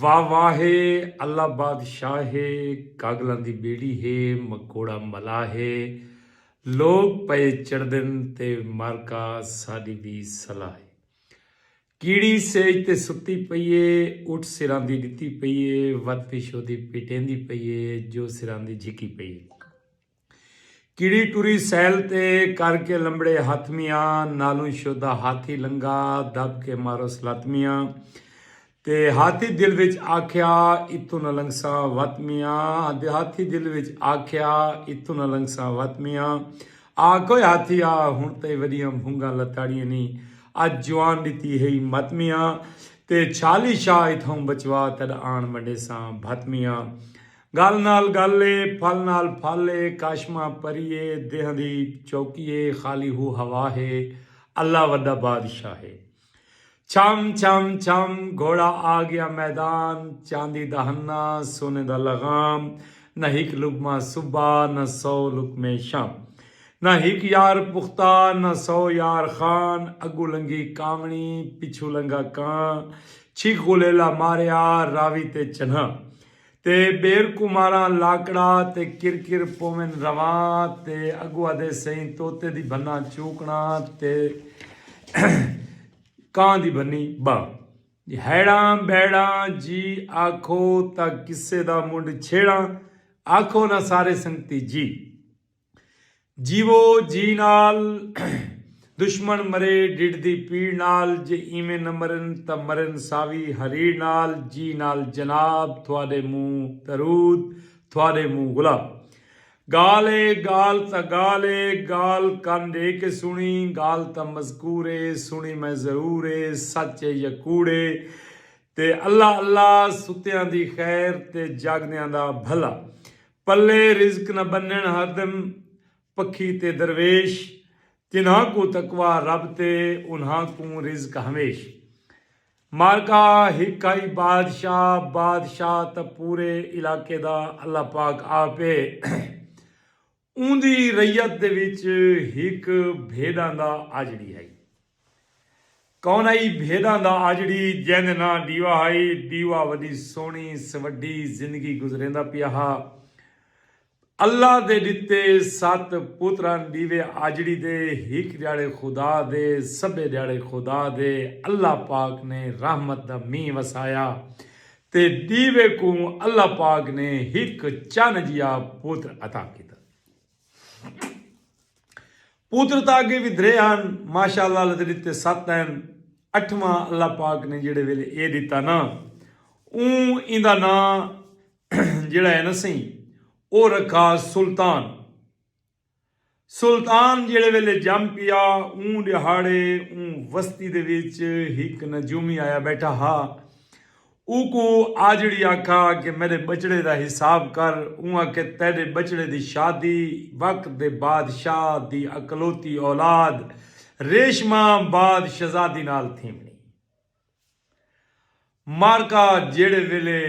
वाह वाह है अल्लाह बादशाह है कागलां दी बेड़ी है मकोड़ा मला है लोग पे चढ़दन ते मारका साडी भी सलाह है कीड़ी सेज ते सुती पई है उठ सिरां दी दित्ती पई है वत पिछो दी पिटेंदी पई है जो सिरां दी झिकी पई है कीड़ी टुरी सैल ते करके लंबड़े हाथमियां नालू शोदा हाथी लंगा दब के मारो सलातमियां ते हाथी दिल विच आख्या इत्थों न लंघसा वत मियां हाथी दिल विच आख्या इत्थों न लंघसा वत मियां आ कोई हाथी आ हुण ते वडियां भूंगा लताड़ियां नी अज जवान दिती है मत मियां ते छाली शाह इथों बचवा तद आण वंडे सां भत मियां गल नाल गल फल नाल फल काशमा परिए देह दी चौकी खाली हू हवा है अल्लाह वड्डा बादशाह है छम छम छम घोड़ा आ गया मैदान चांदी दहन्ना सोने दा लगाम न हिक लुकमा सुबह न 100 लुकमे शाम न हिक यार पुख्ता न 100 यार खान अगू लंगी कामणी पिछू लंगा कां छीक गुलेला मारिया रावी ते चन्हा ते बेर कुमारा लाकड़ा ते किरकिर पोवन रवां ते अगुआ दे सही तोते दी भन्ना चूकना ते कां दी बनी बा हैड़ा बैड़ा जी आखो ता किस्से दा मुंड छेड़ा आखो ना सारे संगती जी जीवो जी नाल दुश्मन मरे डिड दी पीड़ नाल जे इवें न मरन ता मरन सावी हरीर नाल जी नाल जनाब थोड़े मुंह तरूद थोड़े मुंह गुलाब गाल गाल कान दे के सुनी गाल ता मजकूर सुनी मैं जरूर सच यकूड़े ते अल्लाह अल्लाह सुत्तियां दी खैर ते जागदियां दा भला पल्ले रिज्क न बन्नण हरदम पखी ते दरवेश तिन्हां को तकवा रब ते उन्हां को रिज्क हमेश मारका हिकाई बादशाह ता पूरे इलाके दा अल्लाह पाक आपे उंदी रैयत दे विच हिक भेड़ां दा आजड़ी है कौन आई भेड़ां दा आजड़ी जैंदे ना दीवा है दीवा वडी सोहनी सवड्डी जिंदगी गुजरेंदा पिया हा अल्लाह दे दिते 7 पुत्रां दीवे आजड़ी दे हिक ध्याड़े खुदा दे सबे ध्याड़े खुदा दे अल्लाह पाक ने रहमत दा मींह वसाया ते दीवे को अल्लाह पाक ने हिक चन जिया पुत्र अता किया पुत्र तां अगे भी दरे हन माशाअल्लाह अल्लाह दे दिते 7 हैं 8वां अल्लाह पाक ने जेड़े वेले ये दिता ना इंदा ना जेड़ा है ना सही ओ रखा सुल्तान जेड़े वेले जम पिया दिहाड़े वस्ती दे विच हिक नजूमी आया बैठा हा ऊको आजड़ी आखा कि मेरे बचड़े दा हिसाब कर आके तेरे बचड़े दी शादी वक्त दे बादशाह दी अकलौती औलाद रेशमा बाद शहजादी नाल थीमनी मारका जेड़े वेले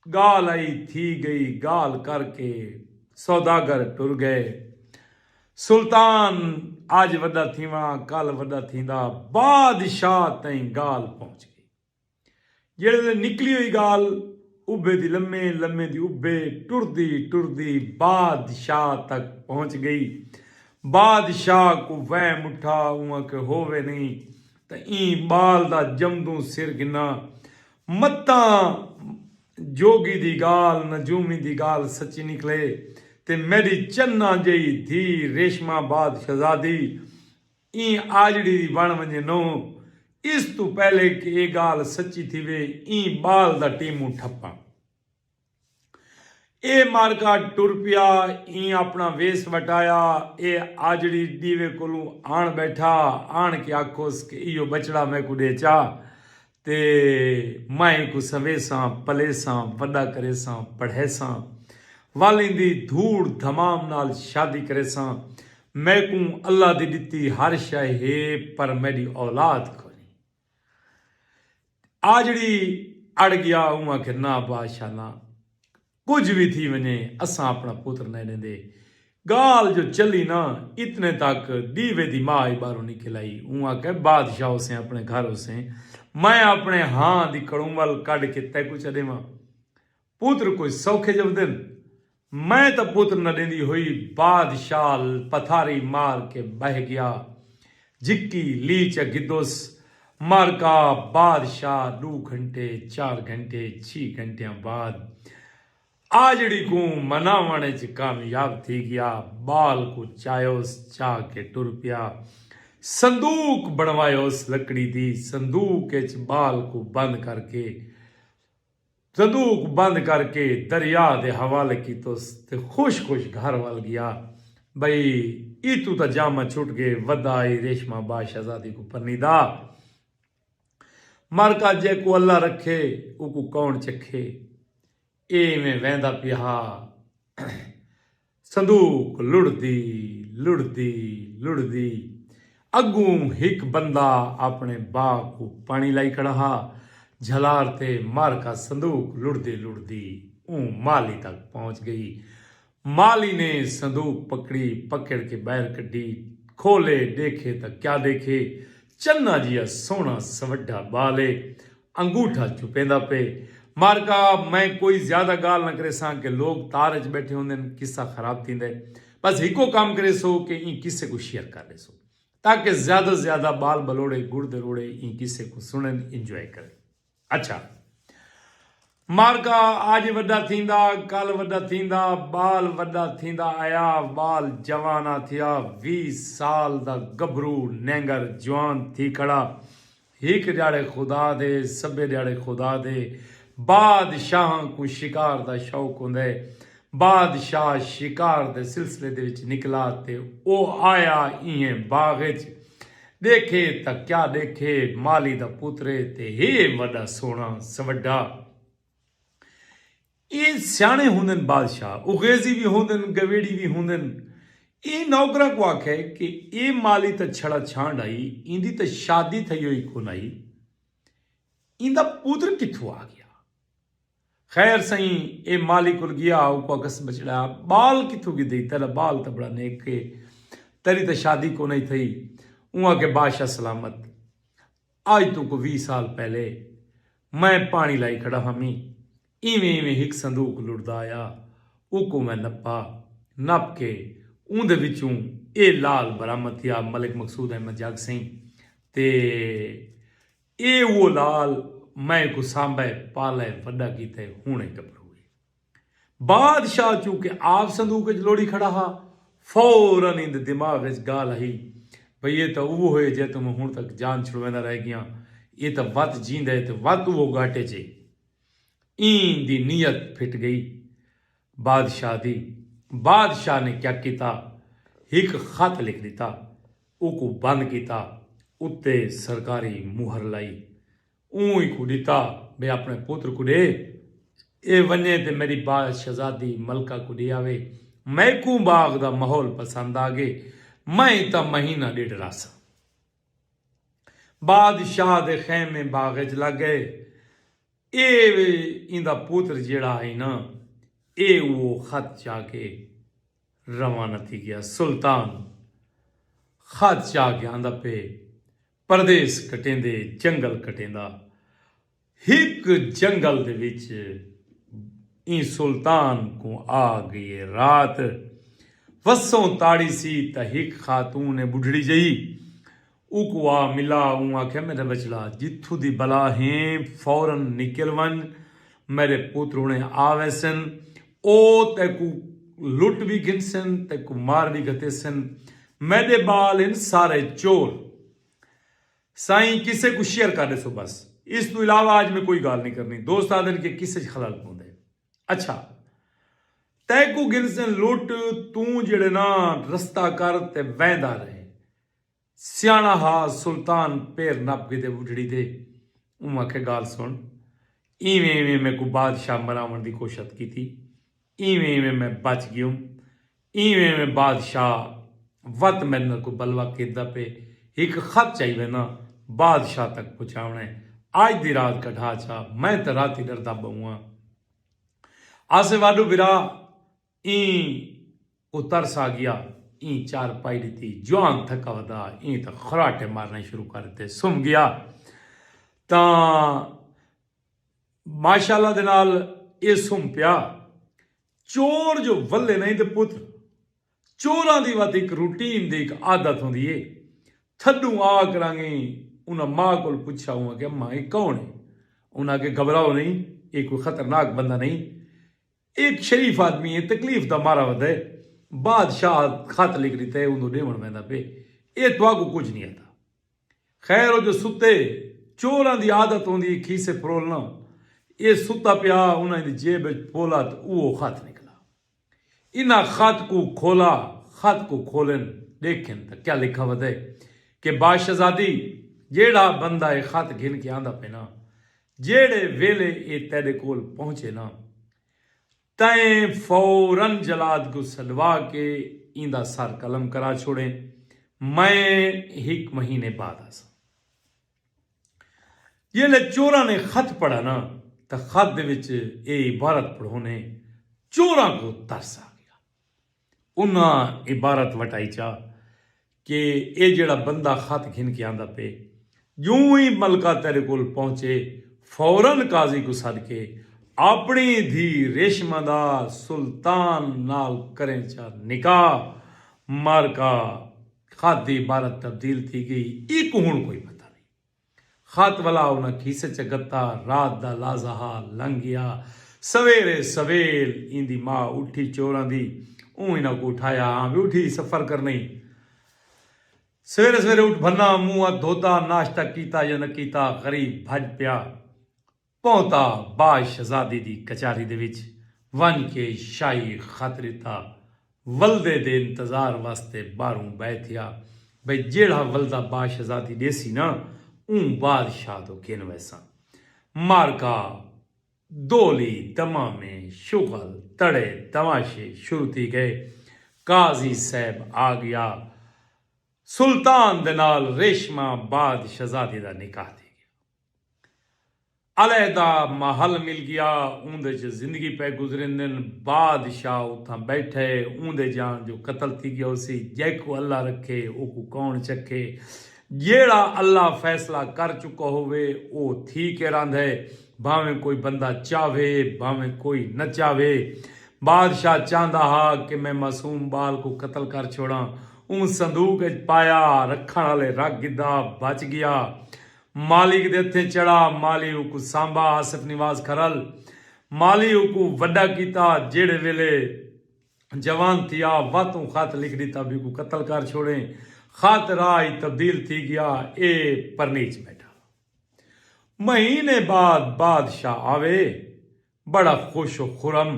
गाल आई थी गई गाल करके सौदागर टुर गए सुल्तान आज वड्डा थीवा कल वड्डा थींदा बादशाह तई गाल पहुंच गई जेड़े निकली हुई गाल उब्बे दी लम्मे दी उब्बे टुरदी बादशाह तक पहुंच गई बादशाह को वहम उठा उहाँ के होवे नहीं तो बाल दा जमदू सिर गिना मत्ता जोगी दी गाल नजूमी दी गाल सच्ची निकले ते मेरी चन्ना जई थी रेशमा बाद शहजादी आजड़ी दी बन वंजे नो इस तू पहले कि ये गाल सच्ची थी वे बाल दा टीमू ठप्पा ए मारका टुर पिया अपना वेस वटाया ए आजड़ी दीवे कोलू आन बैठा आन के आखोस कि इयो बचड़ा मैं को देचा ते मैं को सवेसा पलेसा वड्डा करेसा पढ़ेसा वालिंदी धूड़ धमाम नाल शादी करेसा मैं को अल्लाह दी दिती हर शय है पर मेरी औलाद आजड़ी अड़ गया उमा के ना बादशाह ना कुछ भी थी वने असा अपना पुत्र न दे گال جو چلی نا اتنے تک دیوے دی ماں ہی باہروں نکل آئی. اُن کہ بادشاہ سے اپنے گھروں سے میں اپنے ہاں دی کڑومل کڈ کے تے کچھ دے ماں پوتر کوئی سوکھے جب دن میں تو پوتر نہ دیندی ہوئی. بادشاہ پتھاری مار کے بہ گیا. جکی لیچ گدوس مار کا بادشاہ 2 گھنٹے 4 گھنٹے 6 گھنٹے بعد آجڑی کو مناونے چ کامیاب تھی گیا. بال کو چایوس چاہ کے ٹر پیا. صندوق بنوایوس لکڑی دی. صندوق چ بال کو بند کر کے صندوق بند کر کے دریا دے حوالے کی تو خوش خوش گھر وال گیا. بھئی ایتو تا جامہ چھٹ گئے. ودائی ریشمہ با شہزادی کو پرنیدا مرکا جے کو اللہ رکھے او کو کون چکھے. اے میں ویندا پیا صندوق لڑدی اگوں ایک بندہ اپنے باغ کو پانی لائی کڑا. جھلار تے مار کا صندوق لڑدی مالی تک پہنچ گئی. مالی نے صندوق پکڑ کے باہر کڈی. کھولے دیکھے تو کیا دیکھے چنا جیا سونا سوڈا بالے انگوٹھا چھپیندا پے. مارکا میں کوئی زیادہ گال نہ کرے ساں کہ لوگ تارج بیٹھے ہوندے قصہ خراب تھیندے. بس ہکو کام کرے سو کہ این قصے کو شیئر کر دے سو تاکہ زیادہ سے زیادہ بال بلوڑے گڑ دروڑے این قصے کو سنن انجوائے کرے. اچھا مارکا آج وڈا تھیندا کل وڈا تھیندا بال وڈا تھیندا آیا. بال جوانا تھیا. 20 سال دا گبرو نینگر جوان تھی کھڑا. ایک ڈیاڑے خدا دے سبے ڈیاڑے خدا دے. بادشاہ کو شکار دا شوق ہوندے. بادشاہ شکار دے سلسلے دے وچ نکلا تے او آیا این باغ وچ. دیکھے تا کیا دیکھے مالی دا پوترے تے ہے وڈا سونا سوڈا. یہ سیانے ہوندن بادشاہ اغیزی بھی ہوندن گویڑی بھی ہوندن. یہ نوکرا کو آکھے کہ اے مالی تا چھڑا چھانڈ آئی ان دی تا شادی تھی ہوئی کون آئی ان دا پوتر کتھو آ گیا. خیر سہیں اے مالی کل گیا او کو اکس بچڑا بال کتھو کی دی تیرا بال تا بڑا نیک کے تیری تا شادی کو نہیں تھی. وہاں کے بادشاہ سلامت آج تو کو 20 سال پہلے میں پانی لائی کھڑا ہمیں ایویں ایک صندوق لڑدا آیا. او کو میں نپ کے اون دے وچوں اے لال برآمد تھیا. ملک مقصود احمد جاگ سنگھ تے اے وہ لال میں کو سانبے پالے وڈا کیتے ہونے گبر ہوئے. بادشاہ چونکہ آپ صندوق وچ لوڑی کھڑا ہا فوراً ان دے دماغ وچ گال آئی بھئی یہ تو وہ ہوئے جے تم ہن تک جان چھڑویندا رہ گیا. یہ تو وت جیندے تے وت وہ گاٹے چے. این دی نیت پھٹ گئی بادشاہ دی. بادشاہ نے کیا کیتا ایک خط لکھ دیتا او کو بند کیتا اتے سرکاری مہر لائی. اون ہی کو دیتا بے اپنے پوتر کو دے اے ونجے تے میری بات شہزادی ملکہ کو دے آوے. میں کو باغ دا ماحول پسند آگے میں تا مہینہ ڈیڑھ راسا. بادشاہ دے خیمے باغ وچ لگ گئے. اے ان دا پوتر جیڑا ہے نا اے وہ خط چاہ کے روانہ تھی گیا. سلطان خط چاہ کے آندا پہ پردیس کٹیندے جنگل کٹیندا. ایک جنگل دے وچ این سلطان کو آ گئی رات. وسوں تاڑی سی تا ایک خاتون نے بڑھڑی جئی او کو آ ملا. اون آکھے میرے بچڑا جتھو دی بلا ہیں فوراً نکل ون میرے پوتروں نے آوے سن او تے کو لٹ بھی گن سن تے کو مار بھی گتے سن. میرے بال ان سارے چور. سائیں کسے کو شیئر کر دے سو بس اس تو علاوہ آج میں کوئی گال نہیں کرنی. دوست آدن کے کسے خلال پہن دے. اچھا تے کو گن سن لٹ تو جڑے نا رستہ کر تے ویندا رہے. سیانا ہا سلطان پیر نپ کے دے بڑھڑی دے. اُما کے گال سن ایویں میں کو بادشاہ مراون دی کوشش کی تھی. ایویں میں بچ گیوں. ایویں میں بادشاہ وط میرے کو بلوا کیدا پہ ایک خط چاہیے نا بادشاہ تک پہنچاونا ہے. آج دی رات کا ڈھانچا میں تو راتی ڈردا بہواں. آسے واڈو برا این وہ ترس آ گیا، این چار پائی دیتی، جوان تھکا ودا این تو خراٹے مارنے شروع کر دیتے، سم گیا تاں ماشاءاللہ دے نال یہ سم پیا۔ چور جو ولے نہیں تے پتر، چوراں دی وات ایک روٹین دی ایک عادت ہوندی ہے، تھڈوں آ کرانگے انہاں ماں کول پوچھا ہوا کہ اماں یہ کون ہے؟ انہاں کے گھبراؤ نہیں، یہ کوئی خطرناک بندہ نہیں، ایک شریف آدمی ہے، تکلیف دا مارا ود ہے، بادشاہ خط لکھ دیتا ہے انہوں دیون ویندا پہ، یہ تو کو کچھ نہیں آتا۔ خیر وہ جو ستے چوراں دی عادت ہوندی کھیسے پرولنا، یہ ستا پیا انہاں دی جیب پولا تو وہ خط نکلا، انہاں خط کو کھولا، خط کو کھولن دیکھیں تو کیا لکھا ود ہے کہ بادشاہزادی جیڑا بندہ ہے خط گھن کے آندا پہ نا، جیڑے ویلے یہ تیرے کول پہنچے نا تائیں فوراً جلاد کو سلوا کے ایندہ سر قلم کرا چھوڑیں، میں 1 مہینے بعد آسا۔ یہ لے چوراں نے خط پڑھا نا تو خط دے وچ اے عبارت پڑھونے چوراں کو ترس آ گیا، انہاں عبارت وٹائی چاہ کہ اے جڑا بندہ خط گھن کے آندا پہ یوں ہی ملکہ تیرے کول پہنچے فوراً قاضی کو سد کے اپنی دھی ریشمہ دا سلطان نال کریں چا نکاح، مارکا خط دی عبارت تبدیل تھی گئی، ایک ہون کوئی پتہ نہیں۔ خط والا انہاں کھیسے چگتا، رات دا لازہا لنگ گیا، سویرے سویل ان دی ماں اٹھی چوراں دی، انہاں کو اٹھایا، ہاں بھی اٹھی سفر کرنی، سویرے سویرے اٹھ بھنا منہ دھوتا، ناشتہ کیتا یا نہ کیتا، غریب بھج پیا پہنتا باز شہزادی دی کچاری دے وچ ون کے شاہی خطرتا ولدے دے انتظار واسطے باہروں بیٹھیا، بھئی جیڑا ولدہ باز شہزادی دیسی نا اون بادشاہ تو کین ویسا مارکا دولی تمامے شغل تڑے تماشے شروع تھی گئے، قاضی صاحب آ گیا، سلطان دے نال ریشمہ بعد شہزادی دا نکاح تھی گیا، علیحدہ محل مل گیا، اون دے زندگی پہ گزرندن، بادشاہ اتھاں بیٹھے، اون دے جان جو قتل تھی گیا اسی جے کو اللہ رکھے او کو کون چکھے، جیڑا اللہ فیصلہ کر چکا ہوئے او تھی کے راند ہے، بھاویں کوئی بندہ چاہے بھاویں کوئی نہ چاہے۔ بادشاہ چاہتا ہا کہ میں معصوم بال کو قتل کر چھوڑاں، اون صندوق پایا، رکھن والے رکھ گدا بچ گیا، مالک دے ہتھیں چڑھا، مالی کو سانبا آصف نواز کھرل، مالی کو وڈا کیتا، جیڑے ویلے جوان تھیا واتوں خط لکھ دیتا بھی کو قتل کر چھوڑیں، خط رائی تبدیل تھی گیا، اے پرنیچ بیٹھا۔ مہینے بعد بادشاہ آوے بڑا خوش و خرم،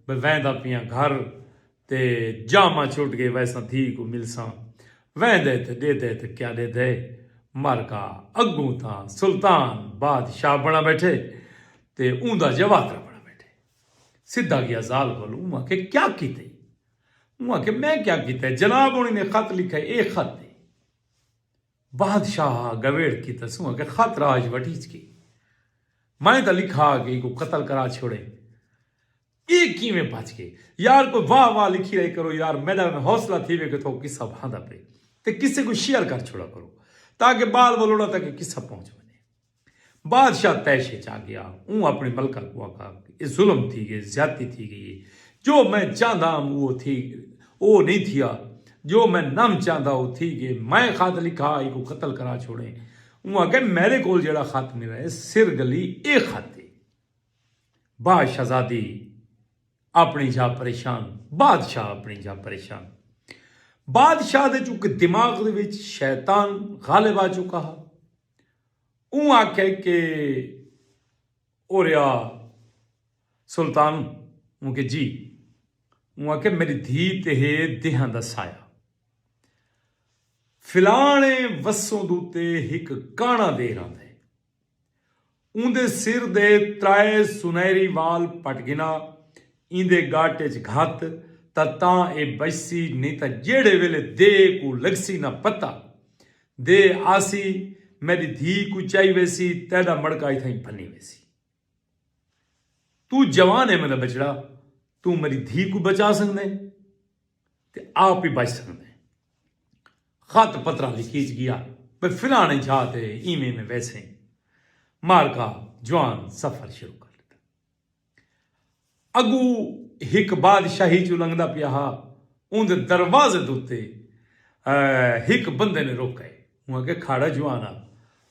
ویندا پیاں گھر تے جامہ چھوٹ گئے ویسا تھی کو ملساں، ویندے تے دے دے تے کیا دے دے، مارکا اگوں تھا سلطان بادشاہ بنا بیٹھے تے اوندا جواترا بنا بیٹھے، سدھا گیا زال کولو، اونہاں کہ کیا کیتے، اونہاں کہ میں کیا کیتے، جناب انہوں نے خط لکھا ہے، ایک خط دے، بادشاہ گویڑ کی تسوں کہ خط راج وٹیچ کی، میں تا لکھا کہ کو قتل کرا چھوڑے، ایک ہی میں بچ گئے، یار کوئی واہ واہ لکھی رہی کرو یار، میرا حوصلہ تھی وے کہ تو قصہ بھاندا پہ تے کسے کو شیئر کر چھوڑا کرو تاکہ بال بلوڑا تک قصہ پہنچ بنے۔ بادشاہ تیشے چاہ گیا، اون اپنے ملکہ کو آقا یہ ظلم تھی گئی، زیادتی تھی گئی، جو میں چاہتا ہوں وہ تھی وہ نہیں تھیا، جو میں نم چاہتا وہ تھی کہ میں خط لکھا ای کو قتل کرا چھوڑیں، وہ کہ میرے کول جڑا خط نہیں رہے سر گلی ایک خط دے۔ بادشاہ زادی اپنی جا پریشان، بادشاہ اپنی جا پریشان، بادشاہ دے چونکہ دماغ دے وچ شیطان غالب آ چکا ہے، اون آکھے کہ اوریا سلطان، اون کہ جی، اون آکھے میری دھی تے دیہاں دا سایہ، فلانے وسوں دوتے ہک کانا دے رہا ہے، اون دے سر دے ترائے سنہری وال پٹ گنا، این دے گاٹے چ گھات تاں اے بچسی نہیں تا جیڑے ویلے دے کو لگسی نہ پتا، دے آسی میری دھی کو چاہی ویسی تیڑا مڑکائی تھائیں پھنی ویسی، تو جوان ہے میرا بچڑا، تو میری دھی کو بچا سکنے، ਤੇ आप ही बच सकते हैं। खत पत्रा लिखीच गया पर फिलाने चाहते इवें में वैसे मार का जवान सफर शुरू कर दिता। अगू एक बादशाही चू लंघदा पिया हा, उनके दरवाजे दे उत्ते एक बंदे ने रोके। वहां के खाड़ा जवान आ,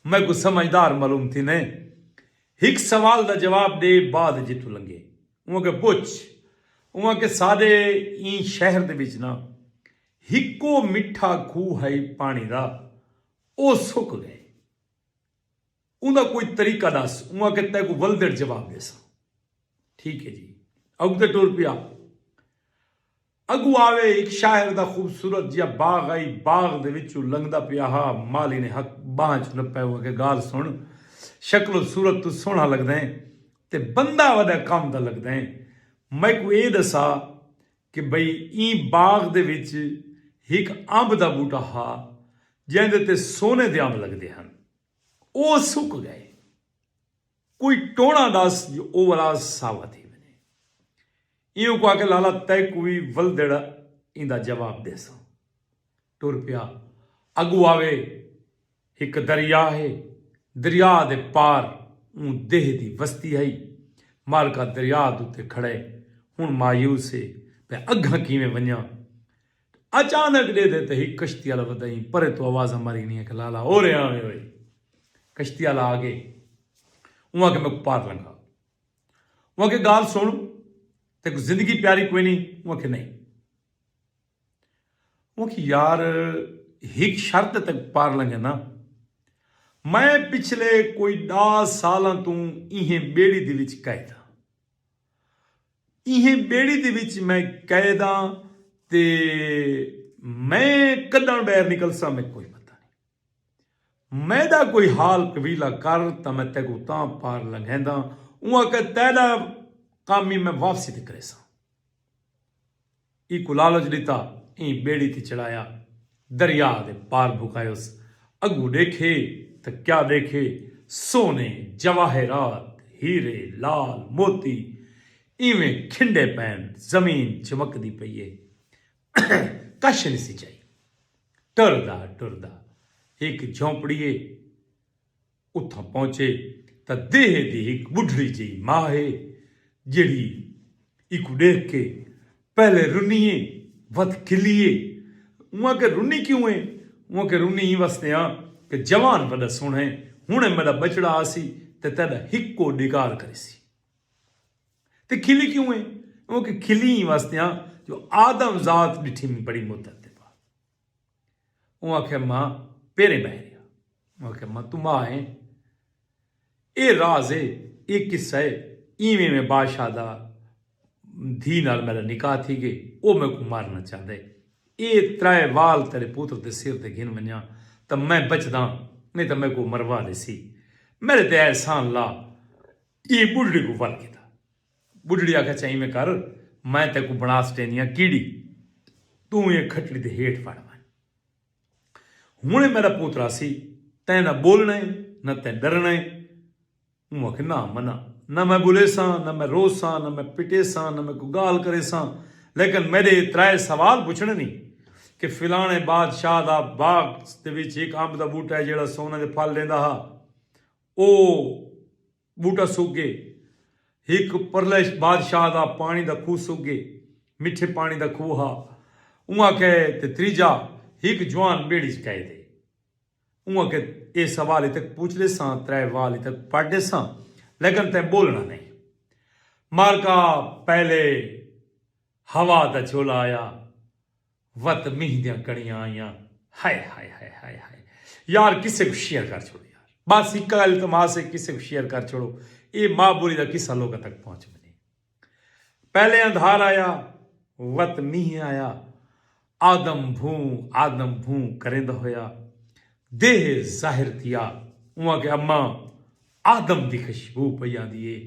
मैं को समझदार मालूम थी ने, एक सवाल का जवाब दे बाद जितू लंघे। वहां के पुछ, वहां के सादे ई शहर दे विच ना हिको मिठा खूह है पानी का, वो सुक गए। उनका कोई तरीका दस। वहां के तै को वलदड़ जवाब दे सा। ठीक है जी, अग ते टुर पिया। अगू आवे एक शायर का खूबसूरत जिहा बाग आई, बाग दे विचों लंघदा पिया हा। माली ने हक बांह च नप्पे हुआ के गाल सुन, शक्लो सूरत तू सोहना लगदा है ते बंदा वदा काम दा लगदा है। मैं को ये दसा कि बई ई बाग दे विच एक अंब दा बूटा हा जिहदे ते सोने दे अंब लगदे हन, ਉਹ ਸੁੱਕ ਗਏ। ਕੋਈ ਟੋਣਾ ਦੱਸ ਜੋ ਉਹ ਵਾਲਾ ਸਾਵਾ ਥੀ ਬਣੇ। ਇਉਂ ਕਹਾ ਕੇ ਲਾਲਾ ਤੈ ਕੋਈ ਵਲਦੜ ਇੰਦਾ ਜਵਾਬ ਦੇ ਸਾਂ। ਟੁਰ ਪਿਆ। ਅਗੂ ਆਵੇ ਇੱਕ ਦਰਿਆ ਹੈ, ਦਰਿਆ ਦੇ ਪਾਰ ਉਹ ਦੇਹ ਦੀ ਬਸਤੀ ਹੈ। ਮਾਲਕਾ ਦਰਿਆ ਦੇ ਉੱਤੇ ਖੜੇ ਹੁਣ ਮਾਯੂਸ ਹੈ ਪੈ ਅੱਗਾਂ ਕਿਵੇਂ ਵੰਜਾਂ। अचानक दे देते ही कश्ती वाला बताई परे तो आवाज हमारी नहीं है कि लाला हो रहे हैं भाई। कश्ती वाला आगे वहां के मैं पार लंघा। वहां के गाल सुन ते जिंदगी प्यारी कोई नहीं। वहां के नहीं, वहां की यार एक शर्त तक पार लंघे ना। मैं पिछले कोई 10 साल तू इहें बेड़ी दे विच कैद हां। इहें बेड़ी दे विच मैं कैद हां ते मैं कदन बैर निकल सा मैं कोई पता नहीं। मैदा कोई हाल कबीला कर तो मैं तेको तां पार लंघेंदा। उहां के तैदा काम ही मैं वापसी ते करे सा। इको लालच दिता, ई बेड़ी ते चढ़ाया, दरिया दे पार भुकायोस। अगू देखे तो क्या देखे, सोने जवाहरात हीरे लाल मोती इवें खिंडे पैन, जमीन चमकदी पई है। कश नहीं सी चाहिए। टुरदा टुरदा एक झोंपड़ीए उथा पहुंचे तो देह दी एक बुढ़ड़ी जी मां है जिड़ी इकू देख के पहले रुनीए वत खिलीए। वहां के रुनी क्यों है? वहां के रुनी ही वसते हाँ कि जवान बड़ा सोना है, हुणे मेरा बचड़ा आसी ते तेरा हिक्को डिगार करेसी। ते खिली क्यों है? वहां के खिली ही वसते हाँ जो आदम जात डिठी में बड़ी मुद्दत के बाद। वो आखे मां पेरे बह रहा। वो आखे मां तू मां है, ये राज है, ये किस्सा है। इवें में बादशाह दा धी नाल मेरा निकाह थी गई, वो मैं को मारना चाहते। ये 3 वाल तेरे पुत्र के सिर ते गिन वनिया तो मैं बचदा, नहीं तो मैं को मरवा दे सी। मेरे ते एहसान ला। ये बुढ़ड़ी को वल किया। बुढ़ड़ी आखे चाहिए में कर, मैं तेको बना स्टेनिया कीड़ी, तू ये खटड़ी दे हेठ पड़। हुणे मेरा पोतरा सी, तै ना बोलना है ना तै डरना है। हूँ आख ना मना, ना मैं बोले सा, ना मैं रो सा, ना मैं पिटे सा, ना मैं को गाल करे सा। लेकिन मेरे 3 सवाल पूछने नहीं कि फिलाने बादशाह दा बाग दे विच एक अंब दा बूटा है जिहड़ा सोने दे फल देंदा हा, ओ बूटा सुक गए। एक परले बादशाह दा पानी दा खूह सुक गए, मिठे पानी दा खूह हा। उहां के ते त्रीजा एक जवान बेड़ी च कैद है। उहां के ये सवाल तक पूछ ले सा, 3 वाल तक पढ़ सा, लेकिन तै बोलना नहीं। मालका पहले हवा दा झोला आया, वत मीह दियां कड़ियां आईयां। हाय हाय हाय हाय हाय यार, किसे को शेयर कर छोड़ो यार, बस एक गल तमाश है, किसे को शेयर कर छोड़ो। ये मां बोली का किस्सा लोगों तक पहुंच बने। पहले अंधार आया, वत मीह आया, आदम भू करेंदा होया, देह जाहिर थिया। उहां के अम्मा आदम दी खुशबू पई आंदी है।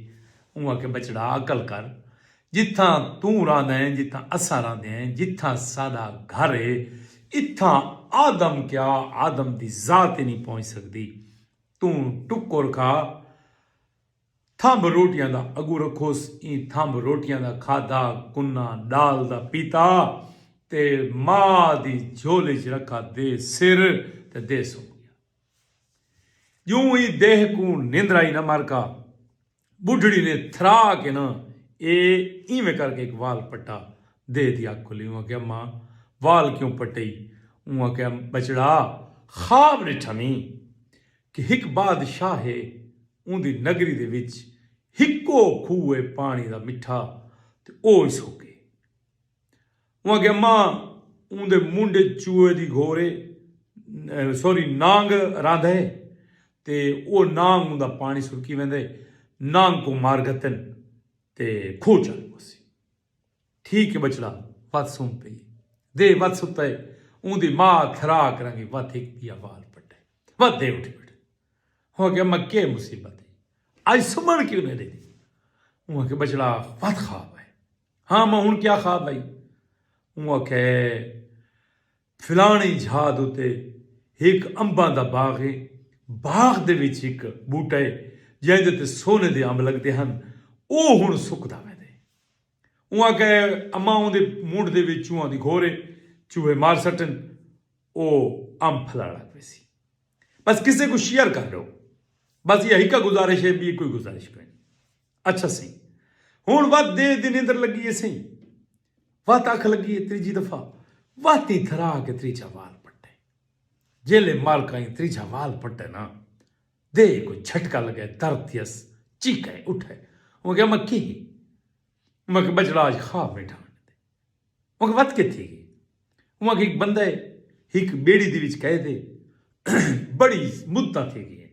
उहां के बचड़ा अकल कर, जिथा तू रहंदा है, जिथा असां रहंदे हैं, जिथा सादा घर है, इथा आदम क्या आदम दी जात ही नहीं पहुंच सकती। तू टुक्कर खा, थंब रोटियां दा अगू रखोस, ई थंब रोटियां दा खादा, कुन्ना डाल दा पीता, تے ماں دی جھولی چ رکھا دے سر تے دے سو گیا. یوں ہی دیہ کو نیندر آئی نہ مارکا بڈھڑی نے تھرا کے نا ایویں کر کے ایک وال پٹا دے دی آنکھ کھلی. وہ کہ ماں وال کیوں پٹئی؟ وہ کہ بچڑا خواب ڈٹھا میں کہ ایک بادشاہ ہے ان دی نگری دے وچ ہکو کھوے پانی دا مٹھا تے او اس ہو گئے. وہ کہ ماں ان دے منڈے چوہے دی گھورے نانگ راندھے تے او نانگ ان دا پانی سرکی ویندے نانگ کو مار گتن تے کھو چل پوسی. ٹھیک ہے بچڑا وات سن پئی دے وات ستا ہے ان دی ماں تھرا کرانگی وات ایک دیا وال پٹے وات دے اٹھی بیٹھے. وہ کہ ماں کیا مصیبت ہے آج سمن کیوں نہیں دے دی؟ وہ کہ بچڑا وات خواب ہے. ہاں ماں ہن کیا خواب آئی؟ وہ کہ فلانی جھاد ہوتے ایک امباں دا باغ ہے باغ دے وچ ایک بوٹا ہے جہدے تے سونے دے امب لگتے ہیں او ہن سکدا وے دے. وہ کہ اماں ان دے منڈ دے وچ چوہاں دی گھورے چوہے مار سٹن او امب پھلا لگ پے سی. بس کسے کو شیئر کر لو بس یہ ہی کا گزارش ہے بھی کوئی گزارش کوئی نہیں. اچھا سی ہن وات دے دن اندر لگی ہے سی وات آنکھ لگی ہے تیجی دفعہ واتی تھرا کے تریجا وال پٹے جیلے مال کہیں تریجا وال پٹے نا دے کوئی جھٹکا لگے درد یس چیکے اٹھے. وہ کہ میں کی میں کہ بچڑا آج خواب میں ٹھانے دے. وہ کہ وات کے تھی گی وہ کہ ایک بندہ ہے ایک بیڑی دی وچ کہے دے بڑی مدت تھی گئی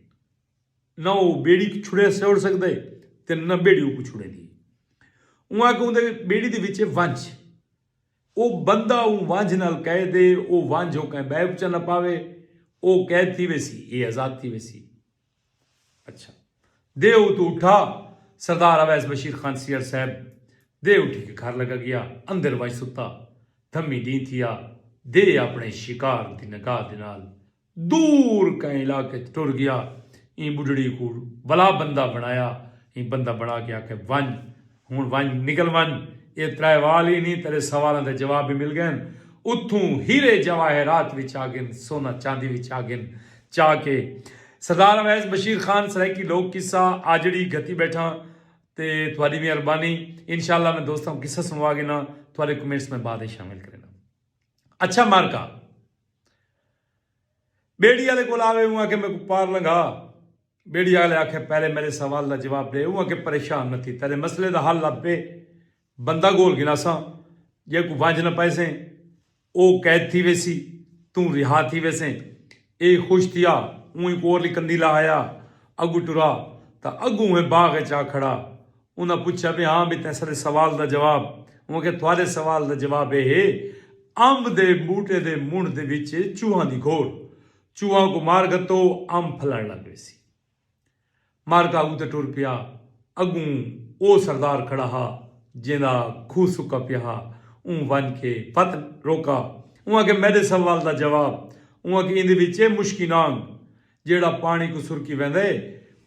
نہ وہ بیڑی کی چھڑے سے اڑ سکتے تے نہ بیڑی کو چھڑے دی. وہاں کہ اندر بیڑی دی وچ وانج او بندہ او وانج نال کہے دے او وانج ہو کہیں بیب چا نہ پاوے او قید تھی ویسی یہ آزاد تھی ویسی. اچھا دے او تو اٹھا سردار اویس بشیر خان سیر صاحب دے اٹھی کے گھر لگا گیا اندر وانج ستا دھمی دین تھیا دے اپنے شکار دی نگاہ دنال دور کہیں علاقے ٹر گیا. این بڑھڑی کو بلا بندہ بنایا این بندہ بنا کے آکے ون ہون ون نکل ون یہ ترائے وال ہی نہیں تیرے سوالوں دے جواب بھی مل گئے. اتھوں ہیرے جواہرات وچ آگن سونا چاندی وچ آگن چاہ کے سردار اویس بشیر خان سرائکی لوگ قصہ آجڑی گھتی بیٹھا تے تھوڑی مہربانی انشاءاللہ میں دوستوں قصہ سنوا گے نا تھوڑے کمنٹس میں بعد شامل کرنا. اچھا مارکا بیڑی والے کو آوے ہوا کہ میں کو پار لگا بیڑی والے آکھے پہلے میرے سوال دا جواب دے ہوا کہ پریشان نہ تھی تیرے مسئلے دا حل لب پہ بندہ گول گنا سا یہ کو وانج نہ پیسے او قید تھی ویسی تو رہا تھی ویسے اے خوش تھیا اوہی کو اور کندیلا آیا اگو ٹرا تا اگو ہے باغ چاہ کھڑا انہاں پوچھا بھی ہاں بھی تیسرے سوال دا جواب وہ کہ تھوڑے سوال دا جواب ہے امب دے بوٹے دے منڈ دے وچ چوہاں دی گھور چوہاں کو مار گتو امب پھلن لگ ویسی. مارکا اگو تے ٹر پیا اگوں او سردار کھڑا ہا جینا کھو سکا پیا ہا اون ون کے پت روکا اون کہ میرے سوال دا جواب اون کہ اندے وچ مشکی نانگ جیڑا پانی کو سرکی ویندے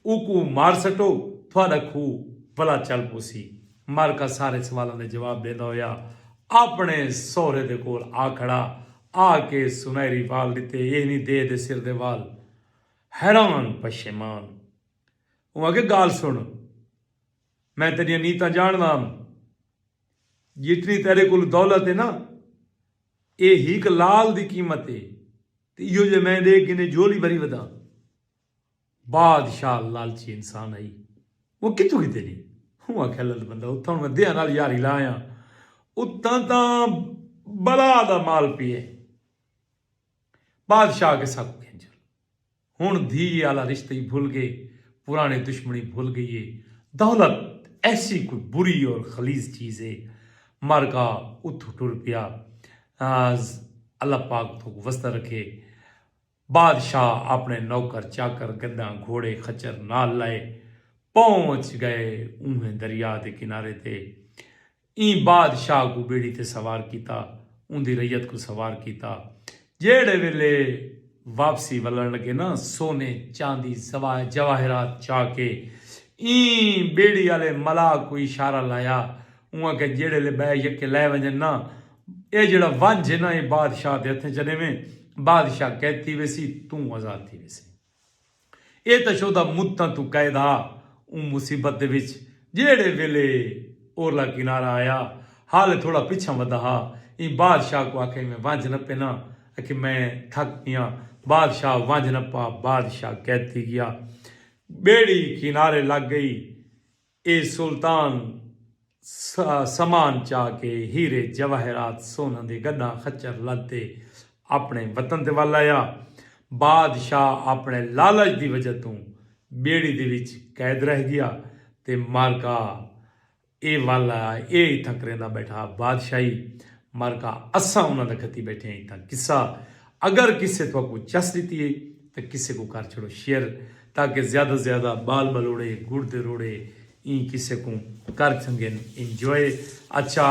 او کو مار سٹو تھوڑا کھو بلا چل پوسی. مارکا سارے سوالوں دے جواب دیندا ہویا اپنے سورے دے کول آ کھڑا آ کے سنہری وال دیتے یہ نہیں دے سر دے وال حیران پشیمان. وہ کہ گال سن میں تیری نیتا جاننا جتنی تیرے کو دولت ہے نا اے ہی کہ لال دی قیمت ہے یہ جو میں دے کہ جولی بری ودا. بادشاہ لالچی انسان آئی وہ کتوں کی تیری وہ کھیلت بندہ اتھا میں دیا نال یاری لایا اتھا تا بلا دا مال پیے بادشاہ کے ساتھ کھینچل ہون دھی آلہ رشتہ ہی بھول گئے پرانے دشمنی بھول گئی ہے. دولت ایسی کوئی بری اور خلیز چیز ہے. مارکا اتھو ٹر پیا اللہ پاک تو وسطہ رکھے. بادشاہ اپنے نوکر چاکر گداں گھوڑے خچر نال لائے پہنچ گئے انہیں دریا دے کنارے تے. این بادشاہ کو بیڑی تے سوار کیتا ان دی ریت کو سوار کیتا. جیڑے ویلے واپسی ولن لگے نا سونے چاندی جواہرات چاہ کے این بیڑی والے ملا کو اشارہ لایا وہاں کہ جیڑے لے بے یکے لے ونجن نا یہ جڑا ونج ہے نا یہ بادشاہ دے ہتھیں چلے میں بادشاہ کہتی ویسی تو آزاد تھی ویسی یہ تو شودا مدتاں تو قیدا اون مصیبت دے وچ جیڑے ویلے اورلا کنارہ آیا حال تھوڑا پیچھا ودا ہا این بادشاہ کو آکھے میں ونج نہ پینا کہ میں تھک گیا بادشاہ ونج نہ پا بادشاہ کہتی گیا بیڑی کنارے لگ گئی اے سلطان سامان چاہ کے ہیرے جواہرات سونا دے گڈا خچر لدے اپنے وطن دے والا آیا بادشاہ اپنے لالچ دی وجہ تو بیڑی دے وچ قید رہ گیا تے مارکا اے والا اے اتھا کریندا بیٹھا بادشاہی مارکا اساں انہاں دا کھتی بیٹھے ہیں اتھا قصہ اگر کسے تو کو چس دیتی ہے تو کسے کو کر چھڑو شیئر تاکہ زیادہ سے زیادہ بال بلوڑے گڑ دے روڑے این کسے کو کر سنگیں انجوائے اچھا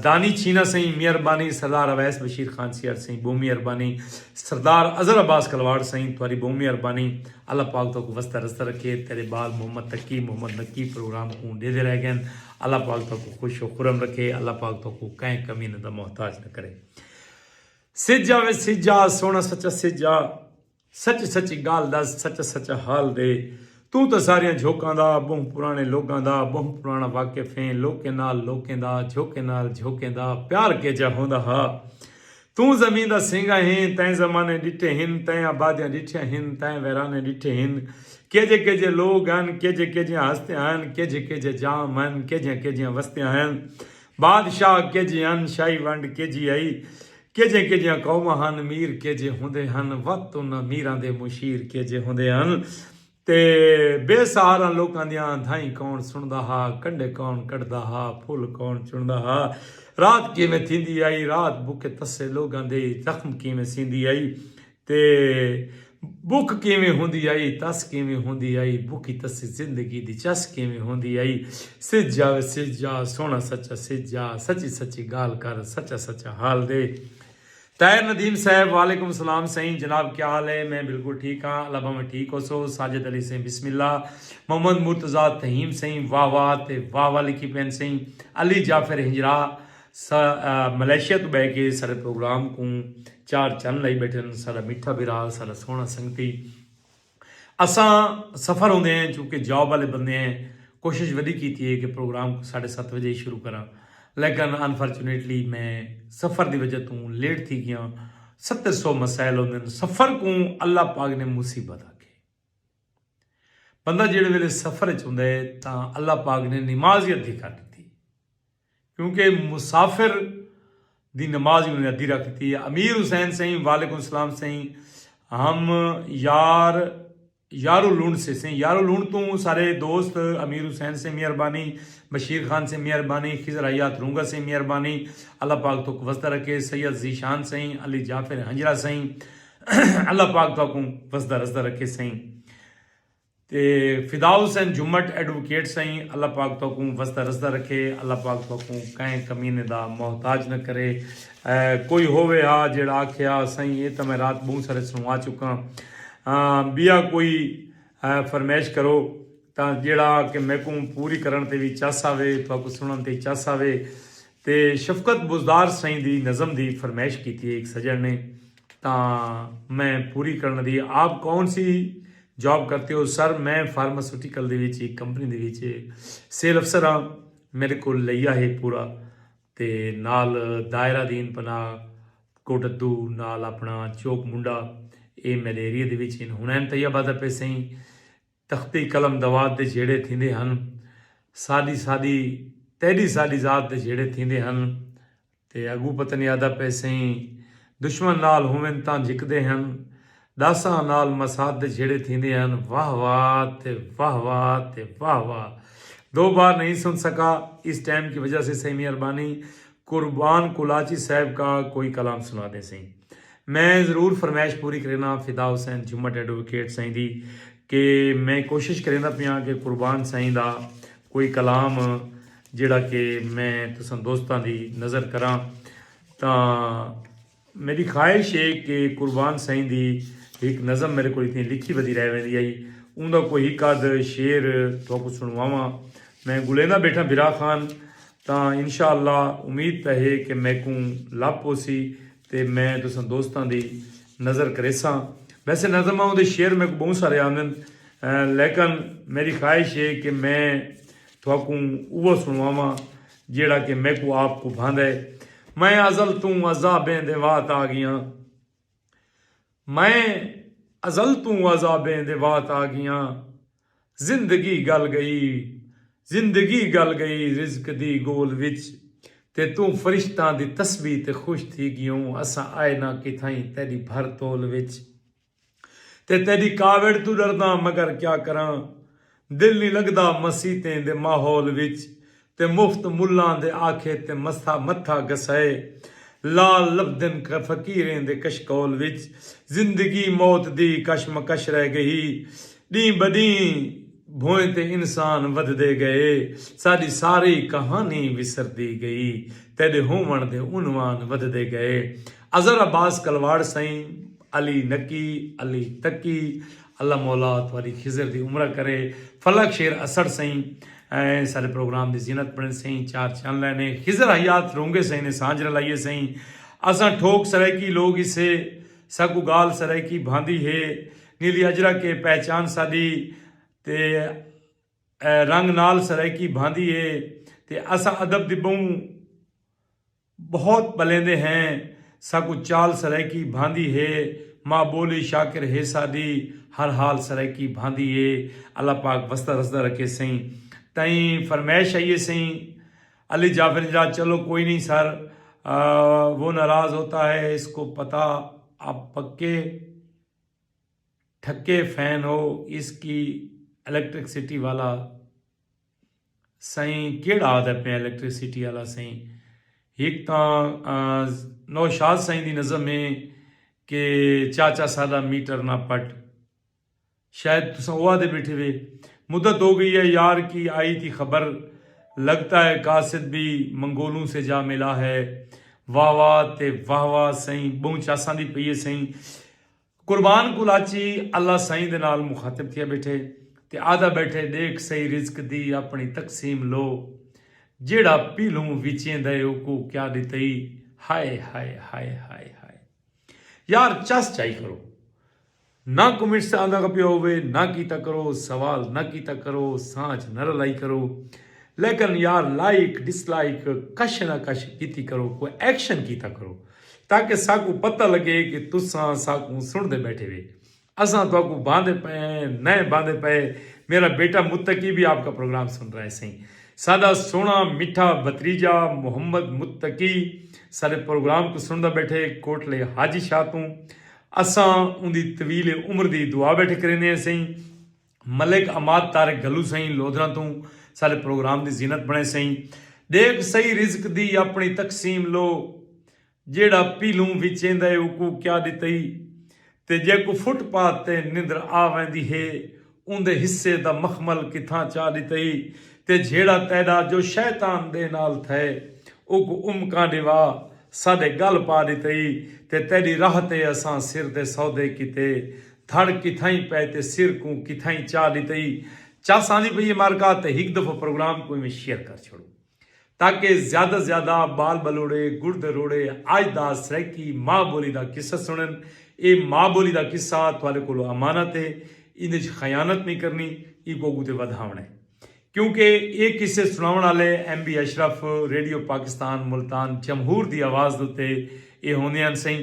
دانی چھینا سہیں مہربانی سردار اویس بشیر خان سیار سہیں بہت مہربانی سردار اظہر عباس کلواڑ سہیں تمہاری بہت مہربانی اللہ پاک تو کو وسطہ رستہ رکھے تیرے بال محمد تقی محمد نقی پروگرام کو دے دے رہ گئے اللہ پاک تو کو خوش و خرم رکھے اللہ پاک تو کو کہیں کمی نہ دا محتاج نہ کرے سجا وے سجا سونا سچا سجا سچ سچی گال دس سچا سچا حال دے تو ساریاں جھوکاں دا بہت پرانے لوگاں دا بہت پرانا واقف ہیں لوکے نال لوکیں دا جھوکے نال جھوکیں دا پیار کے جا ہوندا ہا تو زمین دا سنگا ہیں تین زمانے ڈٹھے ہن تین آبادیاں ڈٹھے ہن تین ویرانے ڈٹھے ہن کے جے لوگ ہن کے جے ہستے ہن کے جے جام ہن کے جے وستیاں ہن بادشاہ کے جے ہن شاہی ونڈ کے جی آئی کے جے قوم ہن میر کے جے ہوندے ہن وقت ان میراں دے مشیر کے جے ہوندے ہن تے بے سہارا لوکاں دیاں دھائیں کون سندا ہا کنڈے کون کڈدا ہا پھل کون چندا ہا رات کیویں تھیندی آئی رات بکے تسے لوگاں دے زخم کیویں سیندی آئی تے بک کیویں ہوندی آئی تس کیویں ہوندی آئی بکی تس زندگی دی چس کیویں ہوندی آئی سجا سونا سچا سجا سچی سچی گال کر سچا سچا حال دے طاہر ندیم صاحب وعلیکم السلام سہیں جناب کیا حال ہے میں بالکل ٹھیک ہاں اللہ میں ٹھیک ہو سو ساجد علی سہیں بسم اللہ محمد مرتضیٰ تہیم سہیں واہ واہ لکھی پین سہیں علی جعفر ہنجرا ملیشیا تو بہ کے سارے پروگرام کو چار چن لائی بیٹھے سارا میٹھا برا سارا سونا سنگتی اساں سفر ہوندے ہیں چونکہ جاب والے بندے ہیں کوشش ودی کیتی ہے کہ پروگرام کو 7:30 بجے شروع کراں لیکن انفارچونیٹلی میں سفر دی وجہ تو لیٹ تھی گیا 700 مسائل ہوندے سفر کو اللہ پاک نے مصیبت آ کے بندہ جڑے ویلے سفر چ ہے تا اللہ پاک نے نمازیت دی کر دیتی کیونکہ مسافر دی نماز انہوں نے ادھی رکھ دیتی ہے امیر حسین سہیں وعلیکم السلام سہیں ہم یارو لون سے سہیں یارو لون تو سارے دوست امیر حسین سے مہربانی بشیر خان سے مہربانی خضر حیات رونگا سے مہربانی اللہ پاک تو کو وسطہ رکھے سید ذیشان سہیں علی جعفر ہنجرا سہیں اللہ پاک تو کو وسطہ رسدہ رکھے سہیں تے فدا حسین جمٹ ایڈوکیٹ سہیں اللہ پاک تو کو وسطہ رسدہ رکھے اللہ پاک تو کو کہیں کمینے دا محتاج نہ کرے کوئی ہووے ہا جڑا آکھیا سہیں یہ تو میں رات بہت سارے سنوا چکا بیا کوئی فرمائش کرو تا جڑا کہ میں کو پوری کرن تے بھی چس آوے تو کو سنن تے چس آوے تے شفقت بزدار سائیں دی نظم دی فرمائش کیتی ہے ایک سجن نے تا میں پوری کرن دی آپ کون سی جاب کرتے ہو سر میں فارماسیوٹیکل دے وچ ایک کمپنی دے وچ سیل افسر ہاں میرے کو لیا ہے پورا تے نال دائرہ دین پناہ کوٹدو نال اپنا چوک منڈا اے میرے ایریا دے وچ ہنین طیبہ پہ سہیں تختی قلم دوات دے جھیڑے تھیندے ہن سادی تیری ساڈی ذات دے جھیڑے تھیندے ہن تے اگو پتن یادہ پہ سہیں دشمن نال ہوویں تاں جھکدے ہن داساں نال مساد دے جھیڑے تھیندے ہن واہ واہ تے واہ واہ تے واہ واہ 2 بار نہیں سن سکا اس ٹائم کی وجہ سے صحیح مہربانی قربان کلاچی صاحب کا کوئی کلام سنا دیں سہیں میں ضرور فرمائش پوری کرنا فدا حسین جمٹ ایڈوکیٹ سائیں دی کہ میں کوشش کرنا پیا کہ قربان سائیں دا کوئی کلام جڑا کہ میں تساں دوستاں دی نظر کراں تا میری خواہش ہے کہ قربان سائیں دی ایک نظم میرے کو اتنی لکھی بدی رہ ویندی آئی ان دا کوئی ایک آدھ شعر تو کو سنواواں میں گلیندہ بیٹھا برا خان ਤਾਂ इंशाअल्लाह उम्मीद ਤਾਂ है कि मैं को ਲੱਭ पोसी ਤੇ मैं तुसां दोस्तां दी नज़र करेसां। वैसे नज़मां उहदे शेर मेरे को बहुत सारे आंदे लेकिन मेरी ख्वाहिश है कि मैं तुहाकू वो सुनवावां जेड़ा कि मैं को आपको भांदा है। मैं अज़ल तू अज़ाबें दे वात आ गया, मैं अज़ल तू अज़ाबें दे वात आ गया, जिंदगी गल गई, जिंदगी गल गई रिज़्क दी गोल विच, ते तू फरिश्तां दी तस्बीह ते खुश थी गियों, असां आए ना किथाई तेरी भर तोल विच, ते तेरी कावड़ तू डरदा मगर क्या करां, दिल नहीं लगदा मसीतें दे माहौल विच, ते मुफ्त मुल्लां दे आखे ते मत्था गसाए, लाल लबदन का फकीरें दे कशकोल विच, जिंदगी मौत दी कशमकश रह गई, डी बदी भोए ते इंसान वधदे गए, साडी सारी कहानी विसरदी गई, तेरे होवण दे उनवान वधदे गए। अजहर अब्बास कलवाड़ सईं, अली नकी, अली तकी, अल्लाह मौला तुहारी खिज़र दी उम्र करे। फलक शेर असड़ सईं ऐं सारे प्रोग्राम दी ज़ीनत बने सईं, चार चांद लैने खिज़र हयात रोंगे सईं ने सांझ रलाइए सईं। असां ठोक सरायकी लोग इसे साकू गाल सरायकी भांदी है, नीली अजरा के पहचान साडी ते रंग नाल सरायकी भांदी है, ते असां अदब दी बहु बहुत बलेंदे हैं, साकू चाल सरायकी भांदी है, माँ बोली शाकिर है साडी, हर हाल सरायकी भांदी है। अल्लाह पाक वस्ता रसदा रखे सही। तई फरमाइश आई सही अली जाफर निजात, चलो कोई नहीं सर, वो नाराज़ होता है, इसको पता आप पक्के ठक्के फैन हो इसकी इलेक्ट्रिसिटी वाला। सही केड़ा आदा पे इलेक्ट्रिसिटी वाला सही, एक तो नौशाद सही दी नज़म में कि चाचा सादा मीटर ना पट, शायद तुम वो आदे बैठे वे, मुद्दत हो गई है यार की आई थी खबर, लगता है कासिद भी मंगोलों से जा मिला है, वाह वाह ते वाह वाह सही बहु चासा दी पई है सही। कुर्बान कुलाची अल्लाह सही दे नाल मुखातिब थिया बैठे, ते आदा बैठे देख सही रिज़्क दी अपनी तकसीम लो, जेड़ा पीलू विचें दे को क्या दितई, हाय हाय हाय हाय हाय। यार चस चाई करो, ना कमेंट से आंदा कपिया होवे, ना कीता करो सवाल, ना कीता करो सांझ न रलाई करो, लेकिन यार लाइक डिसलाइक कश ना कश कीती करो, कोई एक्शन कीता करो, ताकि साकू पता लगे कि तुसां साकू सुनते बैठे वे, असां तो बांधे पे नए बांधे पे। मेरा बेटा मुत्तकी भी आपका प्रोग्राम सुन रहा है सही, सादा सोना मिठा भतीजा मोहम्मद मुत्तकी सारे प्रोग्राम को सुनता बैठे कोटले हाजी शाह तू, असां उनकी तवील उम्र की दुआ बैठे करें सही। मलिक अमाद तारिक गलू सही लोधरा तू सारे प्रोग्राम की जीनत बने सही। देख सही रिज़्क दी अपनी तकसीम लो, जेड़ा पीलू विचेंदा है उको क्या दितई, ते जे को फुटपाथ ते निंद्र आ वेंदी है, उनके हिस्से दा मखमल किथां चा दितई, ते जेड़ा तैदा जो शैतान दे नाल थे उको उमका दिवा साडे गल पा दितई, ते तेरी राह ते असां सिर दे सौदे किते, धड़ किथाई पै ते सिर को किथाई चा दितई। चा सांदी पई मारका ते एक दफ़ा प्रोग्राम को में शेयर कर छोड़ो, ताकि ज़्यादा से ज़्यादा बाल बलोड़े गुड़ रोड़े अज दा सराइकी माँ बोली का किस्सा सुनन। ये माँ बोली का किस्सा थोड़े को अमानत है, इन खयानत नहीं करनी, इको अगू वधावना है, क्योंकि ये किस्से सुनाने वाले MB अशरफ रेडियो पाकिस्तान मुल्तान जमहूर की आवाज़ उत्ते ये होंदे हैं सही।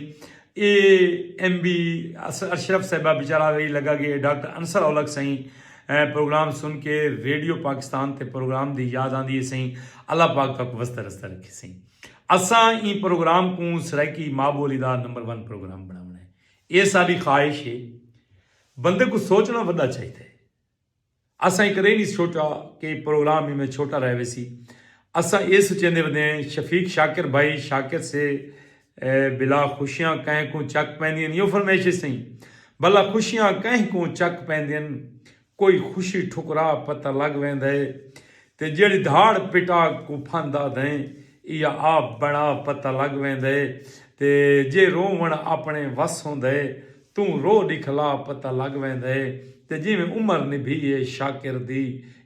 ये MB अशरफ साहबा बेचारा यही लगा कि डॉक्टर अंसर औलख सही प्रोग्राम सुन के रेडियो पाकिस्तान ते प्रोग्राम की याद आती है सही। अल्लाह पाक तक वस्ता रस्ता रखे सही। असां ई प्रोग्राम को सराइकी माँ बोली का नंबर 1 प्रोग्राम बनाना है, ये सारी ख्वाहिश है। बंदे को सोचना वड्डा चाहिए, असां कदे नहीं सोचा कि प्रोग्राम में छोटा रहे सी। असां ये सोचते वधे शफीक शाकिर भाई शाकिर से बिला खुशियाँ कहीं को चक पैंदियन, यो फरमाइश सही भला खुशियाँ कहीं को चक पैंदियन, कोई खुशी ठुकरा पता लग वेंदा है, ते जेड़ी धाड़ पिटा को फांदा दें या आप बड़ा पता लग वेंदा है, ते जे रोवण अपने वस होंदा है तू रो दिखला पता लग वेंदा है, ते जिवें उमर निभीए शाकिर दी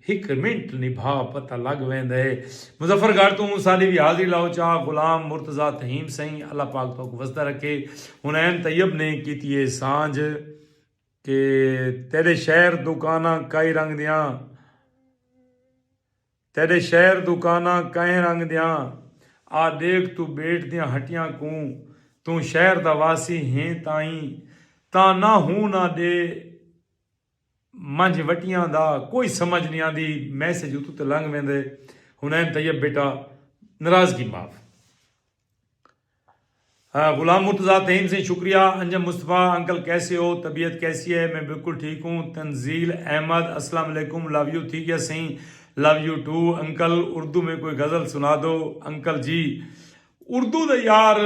हिक मिंट निभा पता लग वेंदा है। मुजफ्फरगढ़ तूं साडी भी हाज़िरी लाओ चाह गुलाम मुर्तज़ा तहीम सही अल्लाह पाक तो वसदा रखे। हुनैन तैयब ने कीती है सांझ कि तेरे शहर दुकाना कई रंग दियां, तेरे शहर दुकाना कई रंग दियां, आ देख तू बेट दियां हटियां को, तू शहर दा वासी हैं ताई, ता ना हूं ना दे मंझ वटियां दा कोई समझ नहीं आती, मैसेज उतू ते लंघ वेंदे। हुनैन तैयब बेटा नाराजगी माफ। गुलाम मुर्तज़ा तहीम से शुक्रिया। अंजम मुस्तफ़ा अंकल कैसे हो, तबीयत कैसी है? मैं बिल्कुल ठीक हूँ। तंजील अहमद अस्सलाम वालेकुम, लव यू। ठीक है सही, love you too uncle. Urdu में कोई गज़ल सुना दो अंकल जी। उर्दू दे यार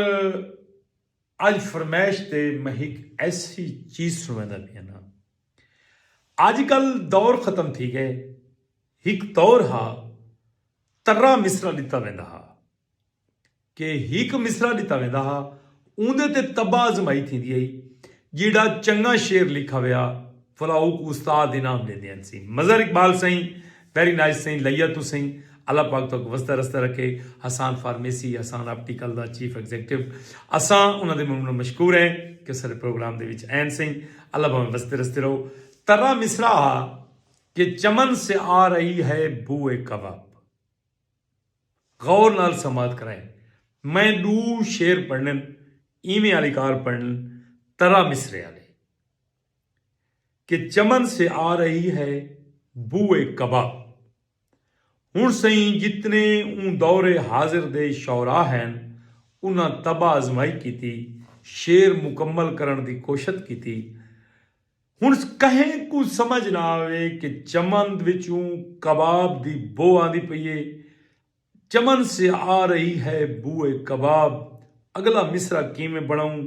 अज फरमैश ते मैं एक ऐसी चीज़ सुनवांदा पिया ना, आजकल दौर ख़त्म थी गए। एक दौर हा तर्रा मिसरा लिता वेंदा हा कि हिक मिसरा लिता वेंदा हा, उंदे ते तबा आज़माई थींदी आई। जेड़ा चंगा शेर लिखा विया फलाऊ को उस्ताद इनाम देंदे हन सी। मज़हर इकबाल सही, वेरी नाइस सही, लैया तू सही, अल्लाह पाक तो वस्ता रस्ता रखे। हसान फार्मेसी, हसान ऑप्टिकल दा चीफ एग्जीक्यूटिव, असां उन्हां दे मुंह मशकूर हैं कि सारे प्रोग्राम दे विच ऐन सही। अल्लाह भावें वस्ते रस्ते रहो। तर्रा मिसरा हा कि चमन से आ रही है बूए कबाब। गौर नाल समात कराए। मैं दू शेर पढ़न, इवें वाली कार पढ़न, तर्रा मिसरे वाले कि चमन से आ रही है बूए कबाब। हुण सही जितने ऊं दौरे हाजिर दे शौरा हैं उन्हां तबा आजमाई की, शेर मुकम्मल करन दी कोशिश की। हुण कहें को समझ ना आवे कि चमन विचों कबाब दी बो आंदी पई है। चमन से आ रही है बूए कबाब। अगला मिसरा किवें बनाऊं,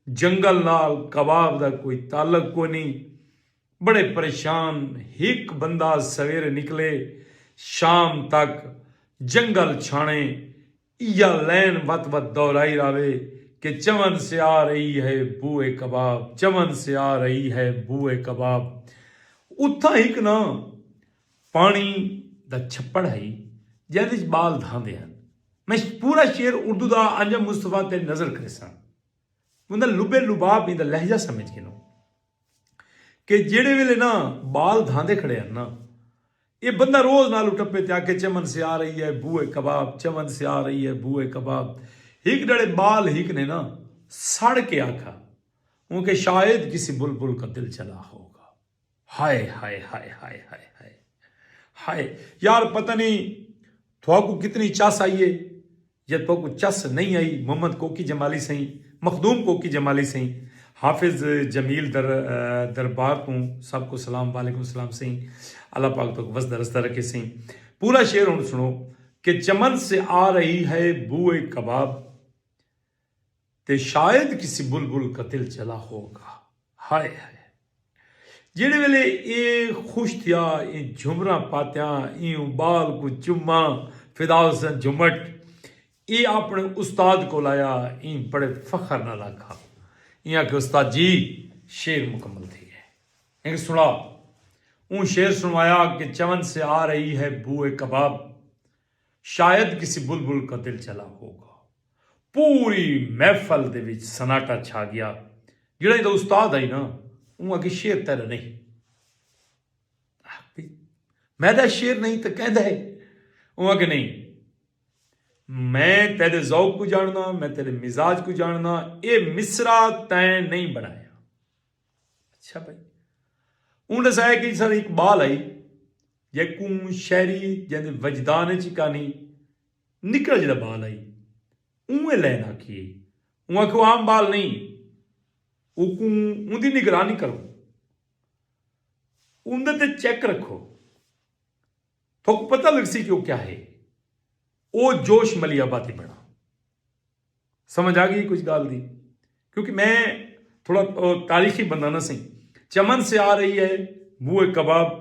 जंगल नाल कबाब दा कोई ताल्लुक को नहीं। बड़े परेशान हिक बंदा सवेरे निकले, शाम तक जंगल छाने या लैन वत वत दौड़ाई रावे कि चमन से आ रही है बूए कबाब, चमन से आ रही है बूए कबाब। उत्था हिक ना पानी दा छप्पड़ है जिहदे च बाल धांदे हन। मैं पूरा शेर उर्दू दा अंजम मुस्तफा ते नजर करे सा, उंदा लुबे लुबाब इंदा लहजा समझ के नो कि जेड़े वेले ना बाल धांदे खड़े हन ना, ये बंदा रोज नाल टप्पे ते आके चमन से आ रही है बूए कबाब, चमन से आ रही है बूए कबाब। हिक डड़े बाल हिक ने ना सड़ के आखा उनके शायद किसी बुलबुल का दिल चला होगा। हाय हाय हाय हाय हाय हाय हाय यार, पता नहीं थोको कितनी चस आई है या थोको चस नहीं आई। मोहम्मद कोकी जमाली सही, मखदूम कोकी जमाली सही, हाफिज जमील दरबार को सबको सलाम, वालेकुम सलाम सही। अल्लाह पाक तो वसदा रस्ता रखे सही। पूरा शेर हुण सुनो कि चमन से आ रही है बूए कबाब, ते शायद किसी बुलबुल का दिल चला होगा। हाय हाय, जेड़े वेले ये खुश थिया, ये झुमरा पात्या, ये बाल को चुम्मा फिदाउ से झुमट, ये अपने उस्ताद को लाया, ये बड़े फखर ना लाखा, यहाँ के उस्ताद जी शेर मुकम्मल थी है। सुना ऊँ शेर सुनवाया कि चमन से आ रही है बूए कबाब, शायद किसी बुलबुल का दिल चला होगा। पूरी महफल दे विच सनाटा छा गया। जिहड़ा इहदा उस्ताद आई ना, ऊँ अगे शेर तेरा नहीं, मैं दा शेर नहीं तो कहदा है। ऊँ अगे नहीं, मैं तेरे ज़ौक को जानना, मैं तेरे मिजाज को जानना, ये मिसरा तैं नहीं बनाया। अच्छा भाई, उन दसाया कि सर इकबाल आई जेकू शहरी जैसे वजदान चिकानी निकल जरा बाल आई, उवें लैन आखिए। ऊँ आखो आम बाल नहीं, उकू उनकी निगरानी करो, उनदे ते चेक रखो, तो पता लग सी कि वो क्या है। वो जोश मलियाबाती बना। समझ आ गई कुछ गाल दी, क्योंकि मैं थोड़ा तारीखी बंदा ना सही। चमन से आ रही है बूए कबाब,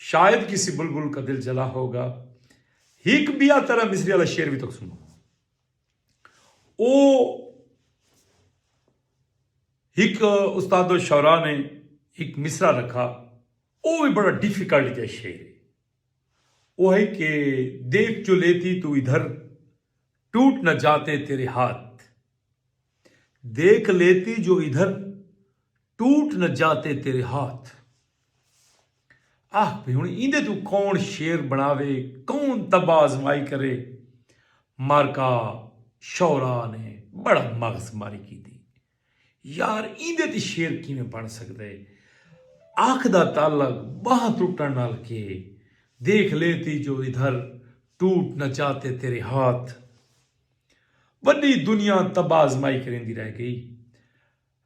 शायद किसी बुलबुल का दिल जला होगा। हिक बिया तरह मिसरी वाला शेर भी तो सुनो। ओ हिक उस्ताद शौरा ने एक मिसरा रखा وہ بھی بڑا ڈیفیکلٹ جا شعر ہے. وہ ہے کہ دیکھ جو لیتی تو ادھر ٹوٹ نہ جاتے تیرے ہاتھ. دیکھ لیتی جو ادھر ٹوٹ نہ جاتے تیرے ہاتھ. بھئی ہوں ایندے تو کون شعر بناوے, کون تباہ آزمائی کرے. مارکا شعراء نے بڑا مغز ماری کی تھی یار. ایندے تے شعر کیویں بن سکدا ہے؟ آنکھ دا تعلق باہ ٹوٹن نال کے. دیکھ لیتی جو ادھر ٹوٹ نہ جاتے تیرے ہاتھ. وڈی دنیا تباہ آزمائی کریندی رہ گئی.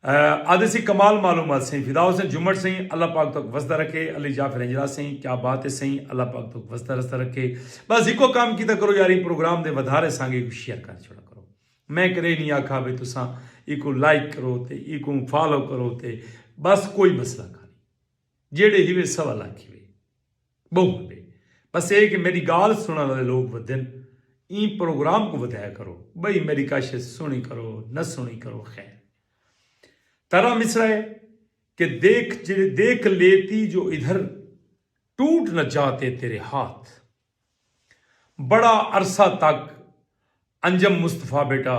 آدھے سی کمال معلومات سہیں فدا حسین جمٹ سہیں اللہ پاک تک وسدہ رکھے. علی جعفر انجلا سہیں کیا بات ہے سہیں اللہ پاک تک وسدہ رستہ رکھے. بس ایک کام کیتا کرو یاری پروگرام دے ودھارے سانگے کو شیئر کر چھوڑا کرو. میں کرے نہیں آکھا بھئی تساں ایک لائک کرو تے ایک فالو کرو تے بس کوئی مسئلہ کا نہیں. جیڑے ہی وے سوا لاکھی وے بہت بے. بس یہ کہ میری گال سننے والے لوگ ودن این پروگرام کو ودایا کرو. بھئی میری کاشت سنی کرو نہ سنی کرو خیر. ترا مصرع ہے کہ دیکھ لیتی جو ادھر ٹوٹ نہ جاتے تیرے ہاتھ. بڑا عرصہ تک انجم مصطفیٰ بیٹا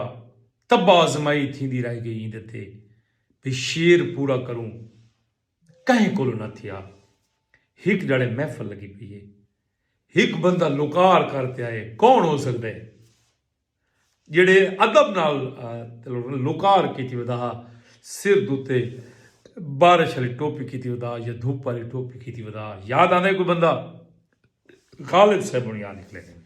تباہ آزمائی تھیندی رہ گئی ایندے تے بھی شیر پورا کروں کہیں کولو نہ تھیا. ہک ڈڑے محفل لگی پئی ہے. ہک بندہ لکار کرتے آئے کون ہو سکتا ہے جڑے ادب نال لکار کی تھی ودا سر دوتے بارش والی ٹوپی کی تھی ودا یا دھوپ والی ٹوپی کی تھی ودا. یاد آنے کوئی بندہ غالب صاحب بنیاد نکلے گئے.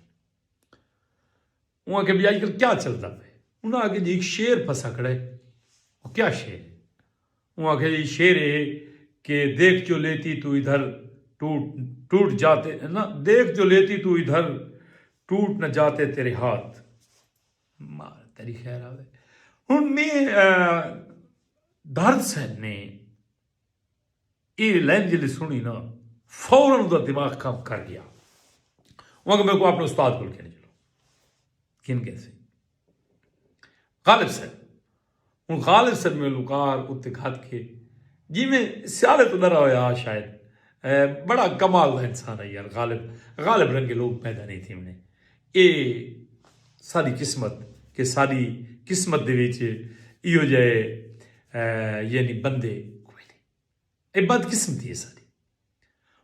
وہاں کہ بھی آج کل کیا چلتا ہے. انہوں نے آگے جی ایک شیر پھنسا کھڑے. وہ کیا شیر ہے؟ وہاں کہ جی شیر ہے کہ دیکھ جو لیتی تو ادھر ٹوٹ جاتے نا. دیکھ جو لیتی تو ادھر ٹوٹ نہ جاتے تیرے ہاتھ. مار تیری خیر آوے. ہن میں درد صاحب نے یہ لائن جلے سنی نا فوراً دا دماغ کام کر گیا. وہاں کہ میں کو اپنے استاد بول کے نہیں چلو کن کیسے غالب صاحب. ہوں غالب صاحب میں لکار اتنے گھات کے جی میں سیالے تو نہ رہا شاید. بڑا کمال کا انسان ہے یار غالب رنگ کے لوگ پیدا نہیں تھے. انہیں یہ ساری قسمت کہ ساری قسمت دے وچ ایو جائے یعنی بندے کوئی نہیں. یہ بد قسمتی ہے ساری.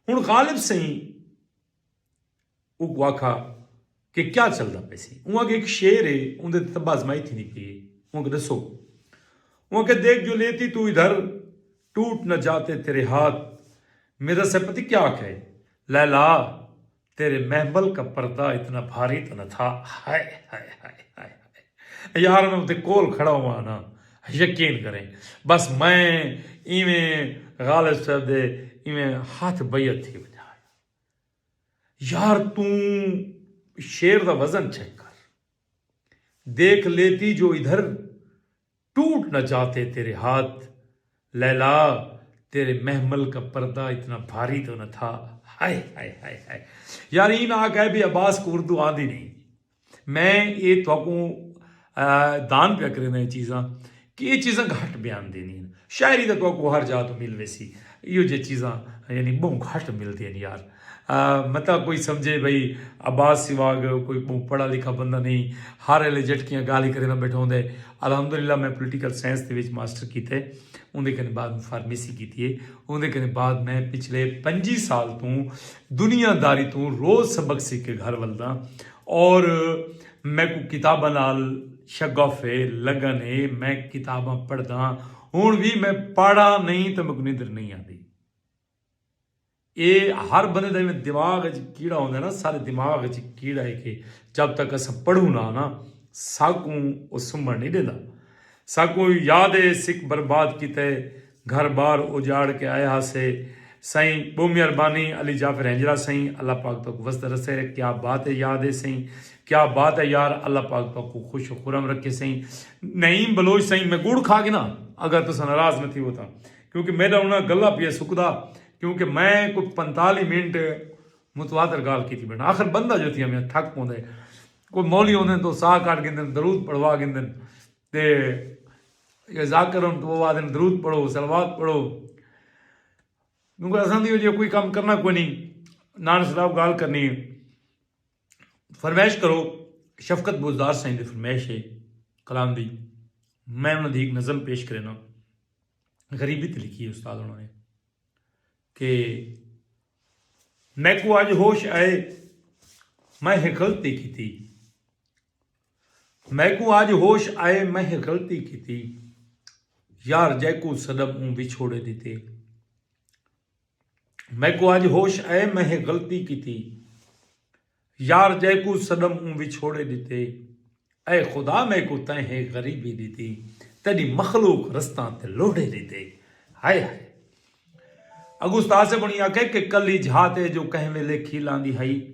ہوں غالب سہیں وہ آکھا کہ کیا چلتا پہ سی. وہاں کہ ایک شعر ہے اندر تباہ آزمائی تھی نہیں پی. وہاں کہ دسو. وہاں کہ دیکھ جو لیتی تو ادھر ٹوٹ نہ جاتے تیرے ہاتھ. میرا سے پتی کیا کہے لیلا تیرے محمل کا پردہ اتنا بھاری تو نہ تھا. ہائے ہائے ہائے ہائے یار میں تے کول کھڑا ہوا نا یقین کریں بس میں ایویں غالب صاحب دے ایویں ہاتھ بیعت تھی بجایا. یار توں شیر دا وزن چیک کر. دیکھ لیتی جو ادھر ٹوٹ نہ جاتے تیرے ہاتھ. لیلا تیرے محمل کا پردہ اتنا بھاری تو نہ تھا. ہائے ہائے ہائے ہائے یار یہ نہ کہے بھی عباس کو اردو آندی نہیں. میں یہ تو دان پیا کرنا یہ چیزاں کہ یہ چیزاں گھٹ بیان دینی ہیں. شاعری تو کو ہر جا تو مل ویسی یہ جو چیزاں یعنی بہت گھٹ ملتی ہیں یار. مطلب کوئی سمجھے بھئی عباس سواگ کوئی پڑھا لکھا بندہ نہیں ہر ویلے جھٹکیاں گالی کرنا بیٹھا ہوں. الحمدللہ میں پولیٹیکل سائنس دے وچ ماسٹر کیتے. اندر کنے بعد فارمیسی کی ہے. اندر کنے بعد میں پچھلے 25 سال تو دنیا داری تو روز سبق سیکھ کے گھر ولدا اور میں کو کتاباں نال شغف ہے لگن ہے. میں کتاباں پڑھدا ہوں بھی میں پڑھا نہیں تو میں کو نیندر نہیں آتی. یہ ہر بندے دا دماغ کیڑا ہوتا ہے نا. سارے دماغ کیڑا ہے کہ جب تک اصا پڑھوں نہ ساکوں وہ سمن نہیں دینا. ساکوں یاد ہے سکھ برباد کیتے گھر بار اجاڑ کے آیا سے سائیں بو مہربانی علی جعفر انجلا سائیں اللہ پاک تو وسط رسے. کیا بات ہے یاد ہے سائیں کیا بات ہے یار اللہ پاک تو کو خوش و خرم رکھے سائیں. نعیم بلوچ سائیں میں گوڑ کھا کے نا اگر تو ناراض نہ تھی ہوتا کیونکہ میرا انہیں گلا پیا سکدا کیونکہ میں کوئی 45 منٹ متواتر گال کی تھی بیٹا. آخر بندہ جو تھی ہمیں تھک پوندے کوئی مولی ہوندے تو ساہ کاٹ گندن درود پڑھوا گندن تے یہ ذاکر ہوں تو وہ آدھن درود پڑھو سلوات پڑھو. کیونکہ اصل جو کوئی کام کرنا کوئی نہیں نان سلاف گال کرنی ہے فرمائش کرو شفقت بوزدار سائیں دی فرمائش ہے کلام دی میں انہوں نے ایک نظم پیش کرنا غریبی تے لکھی ہے استاد انہوں نے کہ میں کو آج ہوش آئے میں غلطی کی تھی میں کو آج ہوش آئے میں غلطی کی تھی یار جے کو صدم اون بچھوڑے دیتے میں کو آج ہوش آئے میں غلطی کی تھی یار جے کو صدم اون بچھوڑے دیتے اے خدا میں کو تہیں غریبی دیتی تیری مخلوق رستاں تے لوڑے دیتے ہائے ہائے اگو استاد سے بنی آکے کہ کلی جھاتے جو کہیں ویلے کھیلاں دی ہائی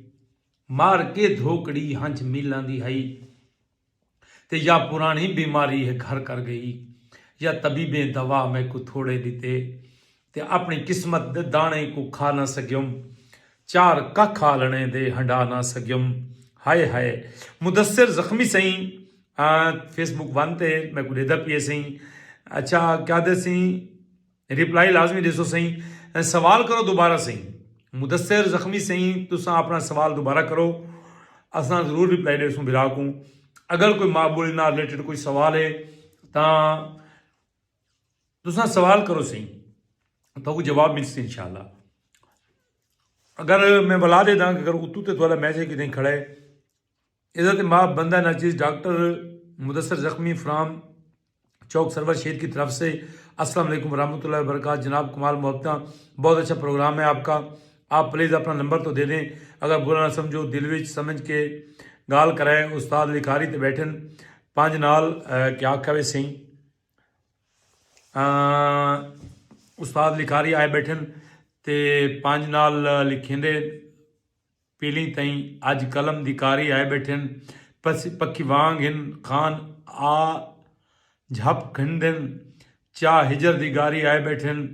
مار کے دھوکڑی ہنچ میلاں دی ہائی تے یا پرانی بیماری ہے گھر کر گئی یا طبیبیں دوا میں کو تھوڑے دیتے تے اپنی قسمت دے دانے کو کھا نہ سکیم چار کا کھا لنے دے ہنڈا نہ سکیم ہائے ہائے مدثر زخمی سہیں فیس بک وانتے میں کو دیدہ پیے سہیں اچھا کیا دے سہیں ریپلائی لازمی دے سو سہیں سوال کرو دوبارہ سہیں مدثر زخمی سہیں تو ساں اپنا سوال دوبارہ کرو اساں ضرور ریپلائی دے سوں براکوں اگر کوئی معبول نہ ریلیٹڈ کوئی سوال ہے تو ساں سوال کرو سہیں تو کو جواب مل سی انشاءاللہ اگر میں بلا دے داں کہ اگر اتو تے تھوڑا میسیج کی دیں کھڑے عزت ماں بندہ ناچیز ڈاکٹر مدثر زخمی فرام چوک سرور شہید کی طرف سے السلام علیکم ورحمۃ اللہ وبرکاتہ جناب کمال محبتہ بہت اچھا پروگرام ہے آپ کا آپ پلیز اپنا نمبر تو دے دیں اگر برا نہ سمجھو دل وچ سمجھ کے گال کرائے استاد لکھاری تے بیٹھن پانچ نال کیا کہوے سیں استاد لکھاری آئے بیٹھن تے پانچ نال لکھیں دے پیلی تائیں اج قلم دی کاری آئے بیٹھن پکی وانگ ہن خان آ جھپ کھندن چاہ ہجر دی گاری آئے بیٹھن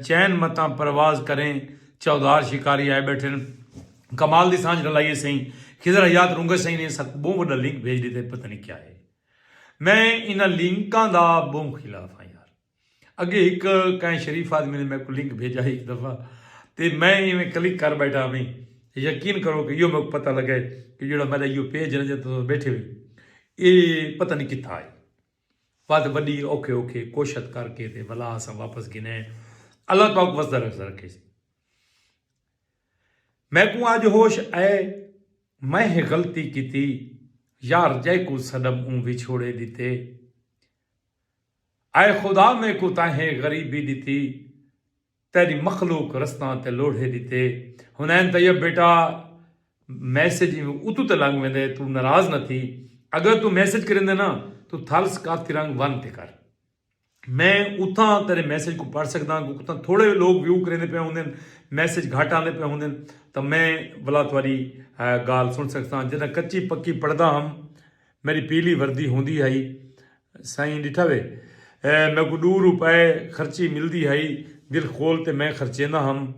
چین متاں پرواز کریں چودار شکاری آئے بیٹھن کمال دی سانج رلائیے سہیں خضر حیات رونگے سہیں نے سک بہت بڑا لنک بھیج دیتے پتہ نہیں کیا ہے میں انہاں لنکاں دا بہت خلاف ہاں یار اگے ایک کہیں شریف آدمی نے میں کو لنک بھیجا ایک دفعہ تے میں میں کلک کر بیٹھا میں یقین کرو کہ یہ میں پتہ لگے کہ جڑا میرا یہ پیج ہے تو بیٹھے ہوئے یہ پتہ نہیں کتھا ہے بات بڑی اوکے کوشش کر کے تے بلا اساں واپس گنے اللہ پاک وسدا رکھے میں کو آج ہوش آئے میں غلطی کی تھی یار جے کو صدم اون بچھوڑے دیتے اے خدا میں کو تہیں غریبی دیتی تیری مخلوق رستاں تے لوڑے دیتے ہنین طیب بیٹا میسیج اتو تے لنگ ویندے تو ناراض نہ تھی اگر تو میسیج کریں دے نا تو تھالس کافتی رنگ ون تے کر میں اتھاں تیرے میسیج کو پڑھ سکتا ہوں اتھاں تھوڑے لوگ ویو کرنے پہ ہوندے میسیج گھٹ آنے پہ ہوندے تو میں بلا تھوڑی گال سن سکتا ہوں جنہیں کچی پکی پڑھدا ہم میری پیلی وردی ہوندی ہے سائیں ڈٹھا وے میں کو 2 روپے خرچی ملدی ہے دل کھول تے میں خرچیندا ہم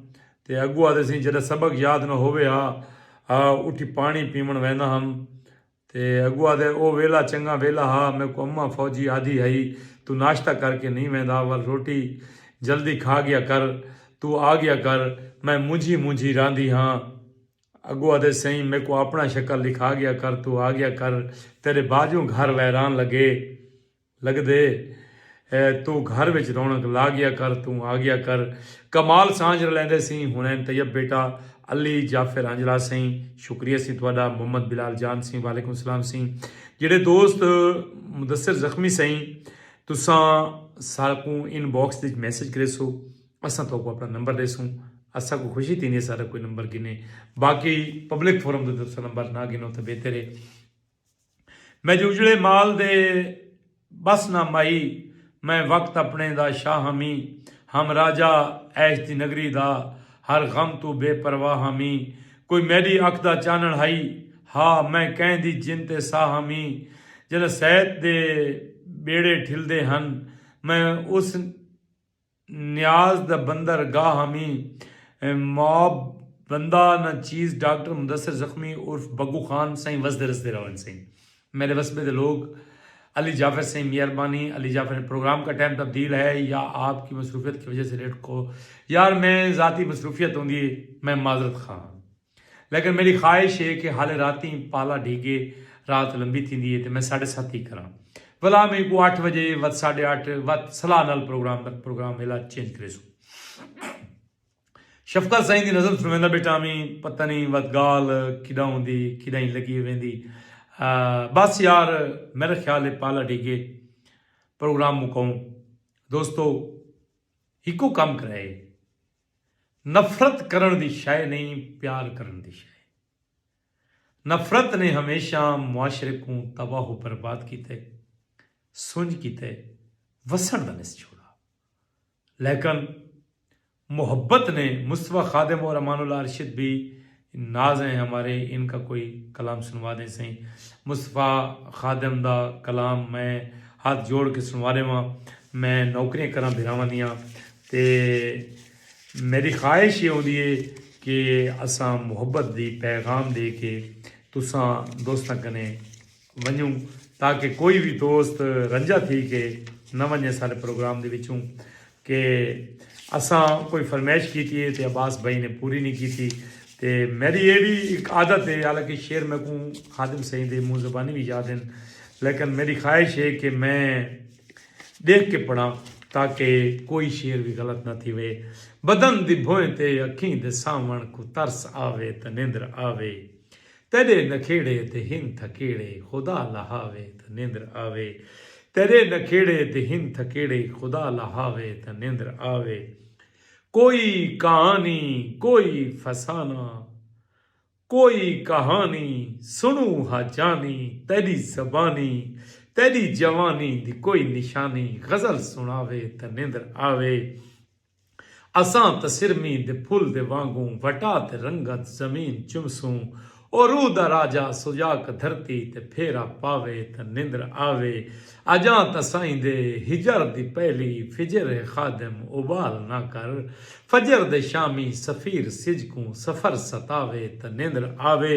تے اگو آدھے سی جدہ سبق یاد نہ ہوئے اٹھی پانی پیمن ویندا ہم تے اگو آدھے او ویلا چنگا ویلا میں کو اماں فوجی آدھی ہے تو ناشتہ کر کے نہیں ویندا ور روٹی جلدی کھا گیا کر تو آ گیا کر میں مجھی راندھی ہاں اگو آدھے سہیں میں کو اپنا شکل لکھا گیا کر تو آ گیا کر تیرے باجوں گھر ویران لگ دے تو گھر وچ رونق لا گیا کر تو آ گیا کر کمال سانج لیندے سی ہنین طیب بیٹا علی جعفر انجلا سیں شکریہ سی تواڈا محمد بلال جان سی وعلیکم السلام سی جڑے دوست مدثر زخمی سیں تساں ساکوں ان باکس وچ میسیج کرے سو اساں تو کو اپنا نمبر دے سوں اساں کو خوشی تھی نہیں سارا کوئی نمبر گنے باقی پبلک فورم دے تساں نمبر نہ گنو تو بہتر ہے میں جو اجڑے مال دے بس نہ مائی میں وقت اپنے دا شاہ ہم راجہ ایش دی نگری دا ہر غم تو بے پرواہ ہمی کوئی میری اکھ دا چانن ہائی میں کہیں دی جن تے ساہ ہمی جن سید دے بیڑے ٹھل دے ہن میں اس نیاز دا بندر گاہ ہمی موب بندہ نہ چیز ڈاکٹر مدثر زخمی عرف بگو خان سائیں وزد رسدے روان سائیں میرے وسبے دے لوگ علی جعفر سے مہربانی. علی جعفر پروگرام کا ٹائم تبدیل ہے یا آپ کی مصروفیت کی وجہ سے لیٹ کو؟ یار میں ذاتی مصروفیت ہوں گی، میں معذرت خواہ ہوں، لیکن میری خواہش ہے کہ حال راتی پالا ڈھیگے رات لمبی تھی ہے تو میں 7:30 ہی کراں بلا میں کو 8 بجے وت 8:30 وت صلاح نال پروگرام میلا چینج کرے سو. شفقت سائیں دی نظر سنویندا بیٹا میں پتہ نہیں وت گال کڈا ہوندی کڈا ہی لگی ویندی. بس یار میرا خیال ہے پالا ڈھیگے پروگرام مکاؤں. دوستو ہکو کام کرائے، نفرت کرن دی شے نہیں، پیار کرن دی شے. نفرت نے ہمیشہ معاشرے کو تباہ و برباد کیتے، سنج کیتے، وسن دا نس چھوڑا. لیکن محبت نے مصطفیٰ خادم اور امان اللہ ارشد بھی ناز ہیں ہمارے، ان کا کوئی کلام سنوا دیں سہیں. مصطفیٰ خادم دا کلام میں ہاتھ جوڑ کے سنوا دے ماں. میں نوکریاں کراں بھراواں دیاں تے میری خواہش یہ ہوندی ہے کہ اساں محبت دی پیغام دے کے تساں دوستاں کنے ونجوں تاکہ کوئی بھی دوست رنجا تھی کہ نہ ونجے سارے پروگرام دے وچوں کہ اساں کوئی فرمائش کیتی ہے تے عباس بھائی نے پوری نہیں کیتی. تے میری یہ بھی ایک عادت ہے، حالانکہ شعر میں کو خادم سعید دے منہ زبانی بھی یاد ہیں، لیکن میری خواہش ہے کہ میں دیکھ کے پڑھاں تاکہ کوئی شعر بھی غلط نہ تھی وے. بدن دی بھوئیں تے اکھیں دے سامن کو ترس آوے تے نیندر آوے، تیرے نکھیڑے تے ہن تھکیڑے خدا لہاوے تے نیندر آوے. تیرے نکھیڑے تے ہن تھکیڑے خدا لہاوے تے نیندر آوے. کوئی کہانی کوئی فسانہ کوئی کہانی سنوں ہا جانی، تیری زبانی تیری جوانی دی کوئی نشانی غزل سناوے تے نیندر آوے. اساں تے سرمی دے پھل دے وانگوں وٹا تے رنگت زمین چمسوں، اور روح دا راجا سجاک دھرتی تے پھیرا پاوے تے نیندر آوے. اجاں تے سائیں دے ہجر دی پہلی فجر خادم ابال نہ کر، فجر دے شامی سفیر سجکوں سفر ستاوے تے نیندر آوے.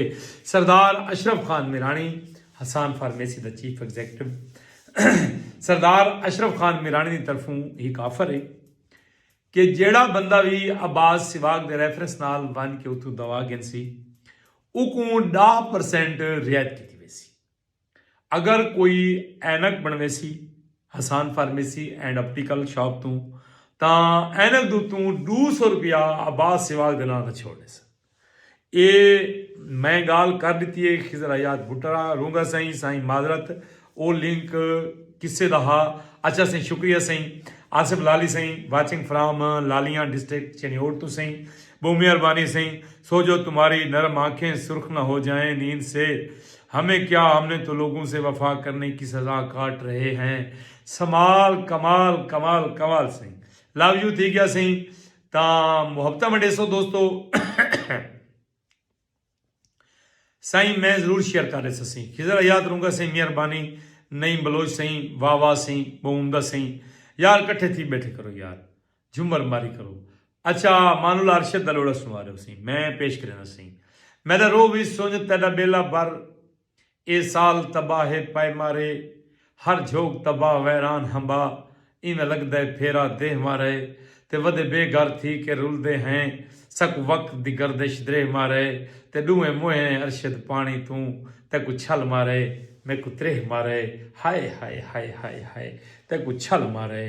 سردار اشرف خان میرانی، حسان فارمیسی دا چیف ایگزیکٹو، سردار اشرف خان میرانی دی طرفوں ایک آفر ہے کہ جیڑا بندہ بھی عباس سواگ دے ریفرنس نال ون کے اتو دوا گنسی او کو 10% رعایت کی ویسی. اگر کوئی اینک بنوے سی حسان فارمیسی اینڈ اپٹیکل شاپ تو اینک دو 200 روپیہ عباس سواگ دے نال چھوڑے سا. یہ میں گال کر دیتی ہے خضر حیات بٹرا رونگا سائیں سائیں معذرت او لنک کسے دہا. اچھا سائیں شکریہ سائیں آصف لالی سائیں واچنگ فرام لالیاں ڈسٹرکٹ چنیوڑ تو سائیں بہت مہربانی سائیں. سو جو تمہاری نرم آنکھیں سرخ نہ ہو جائیں نیند سے، ہمیں کیا ہم نے تو لوگوں سے وفا کرنے کی سزا کاٹ رہے ہیں. سمال کمال کمال کمال سائیں لو یو تھی گیا سائیں تا محبتہ منڈے سو دوستو. سائیں میں ضرور شیئر کر رہے سائیں خضر حیات رونگا سائیں مہربانی، نئی بلوچ سائیں واہ واہ سائیں بہمدہ سائیں. یار کٹھے تھی بیٹھے کرو یار جھمر ماری کرو. اچھا مان اللہ ارشد دلوڑا سنوا رہے ہو سائیں میں پیش کرنا سائیں. میرا رو بھی سونج تیرا بیلا بر اے سال تباہ پائے مارے، ہر جھوک تباہ ویران ہمبا، ایویں لگ دے پھیرا دہ مارے تے ودے بے گھر تھی کہ رل دے ہیں سک وقت دی گردش درے مارے تے ڈوئے موئے ارشد پانی تو تے کو چھل مارے میں کو ترہ مارے. ہائے ہائے ہائے ہائے ہائے تے کو چھل مارے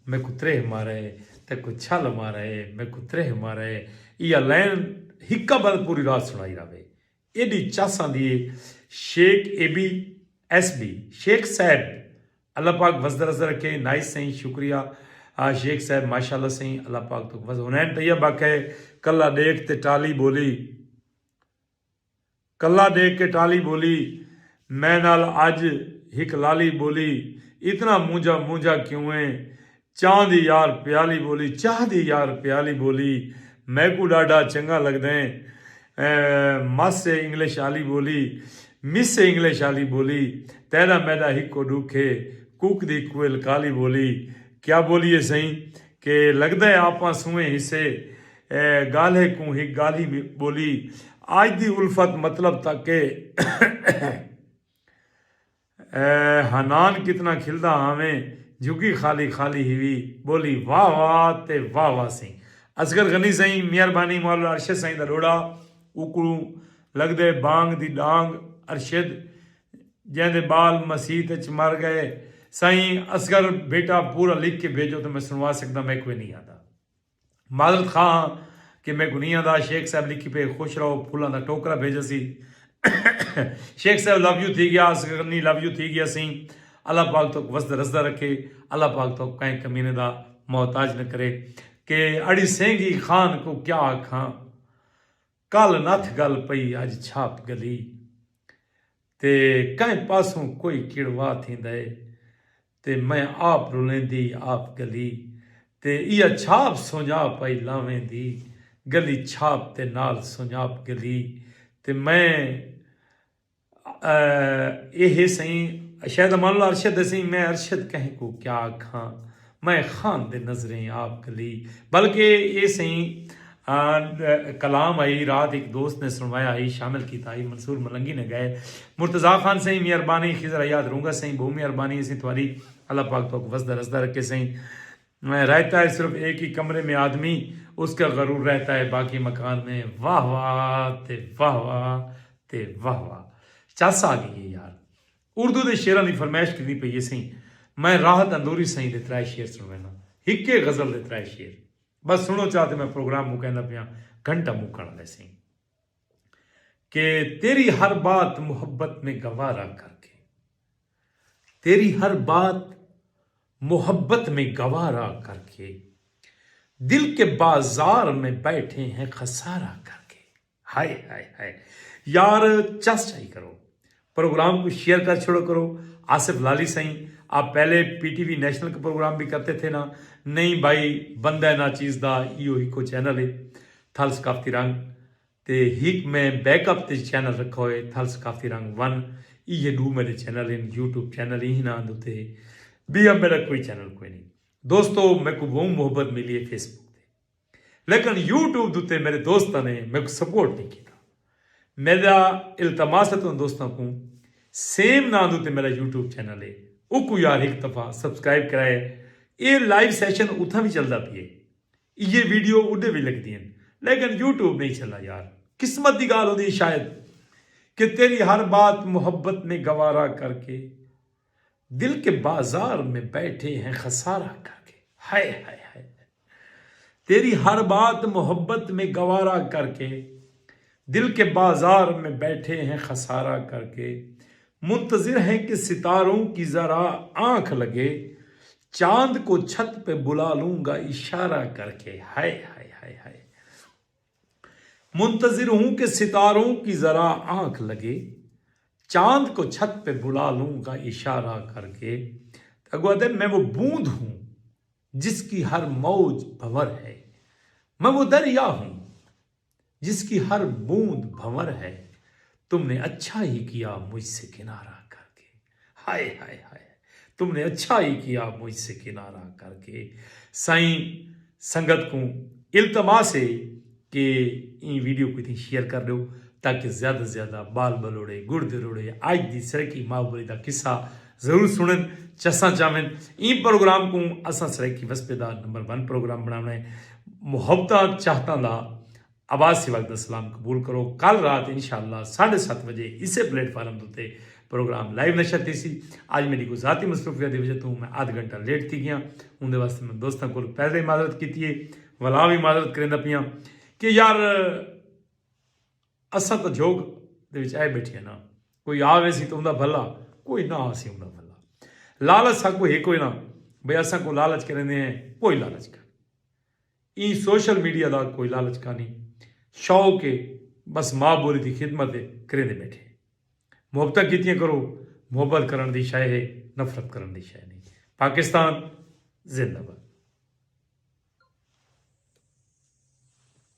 میں کو ترہ مارے تے کو چھل مارے میں کو ترہ مارے. یہ لین ہکا بل پوری رات سنائی رہے. ایڈی چاساں دیے شیخ اے بی ایس بی شیخ صاحب اللہ پاک وزدر ازر رکھے. نائس سہیں شکریہ شیخ صاحب ماشاءاللہ سہیں اللہ پاک تو وز ہنین طیب آکھے. کلا دیکھ تے ٹالی بولی، کلا دیکھ کے ٹالی بولی، میں نال آج ہک لالی بولی، اتنا مونجا مونجا کیوں ہے چاہ دی یار پیالی بولی، چاہ دی یار پیالی بولی میں کو ڈاڈا چنگا لگ دیں. مس سے انگلش آلی بولی مس سے انگلش آلی بولی، تیرا میدا ہک کو ڈوکھے کوک دی کوئل کالی بولی. کیا بولیے سہیں کہ لگ دے آپاں سوئیں حصے گالے کو ہک گالی بولی. آج دی الفت مطلب تک کہ हनान कितना खिलदा हमें झुकी खाली खाली हुई बोली वाह वाह ते वाह वाह सी। असगर गनी सही मेहरबानी मौला अरशद साईं दा रोड़ा उकड़ू लगदे बांग दी डांग अरशद जैंदे बाल मसीत च मर गए। साईं असगर बेटा पूरा लिख के भेजो तो मैं सुनवा सकदा, मैं कोई नहीं आता। माजरत खां कि मैं को नहीं आता। शेख साहब लिखी पे खुश रहो फूलों का टोकरा भेजा सी। शेख साहब लव यू थी गया, असगर नहीं लव यू थी गया सी। अल्लाह पाक तो वसदा रसदा रखे, अल्लाह पाक तो कहीं कमीने दा मोहताज न करे। कि अड़ी सेंगी खान को क्या आखां कल नथ गल पई अज छाप गली ते कहीं पासों कोई किड़वा थींदे ते मैं आप रुलेंदी आप गली ते इया छाप सुञा पई लावेंदी गली छाप ते नाल सुञाप गली ते मैं ये सही शायद मान लो अरशद सही मैं अरशद कहीं को क्या आखां मैं खान दे नजरें आप गली। बल्कि ये सही कलाम आई रात एक दोस्त ने सुनवाया आई शामिल किया आई मंसूर मलंगी ने गए मुर्तज़ा खान सही मेहरबानी खिजर याद रहूँगा सही बहुत मेहरबानी सही तुम्हारी अल्लाह पाक तो वसदा रसदा रखे सही। रहता है सिर्फ एक ही कमरे में आदमी उसका गरूर रहता है बाकी मकान में वाह वाह ते वाह वाह ते वाह वाह। चस आ गई है यार उर्दू के शेरां की फरमाइश की पई है सही। मैं राहत अंदूरी सही दे 3 शेर सुनवाना हिक्के गजल दे 3 शेर बस सुनो चाहते मैं प्रोग्राम मुकैंदा पिया घंटा मुकण वाले सही। कि तेरी हर बात मोहब्बत में गवारा करके तेरी हर बात मोहब्बत में गवारा करके दिल के बाजार में बैठे हैं खसारा करके। हाय हाय हाय यार चस चाहिए करो प्रोग्राम को शेयर कर छोड़ो करो। आसिफ लाली सही आप पहले पीटीवी नेशनल का प्रोग्राम भी करते थे ना, नहीं भाई बंदा ना चीज़ दा इो हिको चैनल है थल सकाफती रंग ते हिक में बैकअप ते चैनल रखो है थल सकाफती रंग 1 ये 2 मेरे चैनल इन यूट्यूब चैनल ही ना होते भी अब मेरा कोई चैनल कोई नहीं। दोस्तों मेरे को वो मोहब्बत मिली है फेसबुक पे लेकिन यूट्यूब दुते मेरे दोस्तों ने मेरे को सपोर्ट नहीं किया। मेरा इल्तमास है तो दोस्तों को सेम ना दुते मेरा यूट्यूब चैनल है उको यार एक दफ़ा सब्सक्राइब कराए। ये लाइव सेशन उतना भी चलता पिए ये वीडियो उडे भी लगती हैं लेकिन यूट्यूब नहीं चला यार। किस्मत की गाल होती शायद कि तेरी हर बात मोहब्बत में गवारा करके दिल के बाजार में बैठे हैं खसारा करके। हाय हाय हाय तेरी हर बात मोहब्बत में गवारा करके दिल के बाजार में बैठे हैं खसारा करके मुंतजिर हैं कि सितारों की जरा आंख लगे चांद को छत पे बुला लूंगा इशारा करके। हाय हाय हाय हाय मुंतजिर हूं कि सितारों की जरा आंख लगे चांद को छत पे बुला लूंगा इशारा करके। अगवादे मैं वो बूंद हूं जिसकी हर मौज भंवर है मैं वो दरिया हूं जिसकी हर बूंद भंवर है तुमने अच्छा ही किया मुझसे किनारा करके। हाय हाय हाय तुमने अच्छा ही किया मुझसे किनारा करके। साईं संगत को इल्तमास है कि ये वीडियो को शेयर कर दो ताकि ज़्यादा से ज़्यादा बाल बलोड़े गुड़ दरोड़े आज की सरकी माहौली का किस्सा जरूर सुनन चसा चावन। ई प्रोग्राम को असा सरकी वस्पेदा नंबर 1 प्रोग्राम बनाना है मुहब्बत चाहता दा आवाज़ से वक्त सलाम कबूल करो। कल रात इंशाअल्लाह 7:30 बजे इसे प्लेटफार्म उत्ते प्रोग्राम लाइव नशर थी सी। आज मेरी कोई ज़ाती मसरूफियत की वजह तो मैं आध घंटा लेट थी गया उनके वास्ते मैं दोस्तों को पहले माजरत की है वला भी माजरत करेंदा पियाँ कि यार असा तो जोग दे विच आए बैठे ना कोई आवे सी तो उनका भला कोई ना आसी उनका भला लालच सा कोई है कोई ना भाई असा को लालच करेंदे हैं कोई लालच का ई सोशल मीडिया का कोई लालच का नहीं शौक है बस माँ बोली की खिदमत है करेंदे बैठे मुहब्बत कीतियां करो मुहब्बत करन दी शय है नफरत करन दी शय नहीं। पाकिस्तान जिंदाबाद।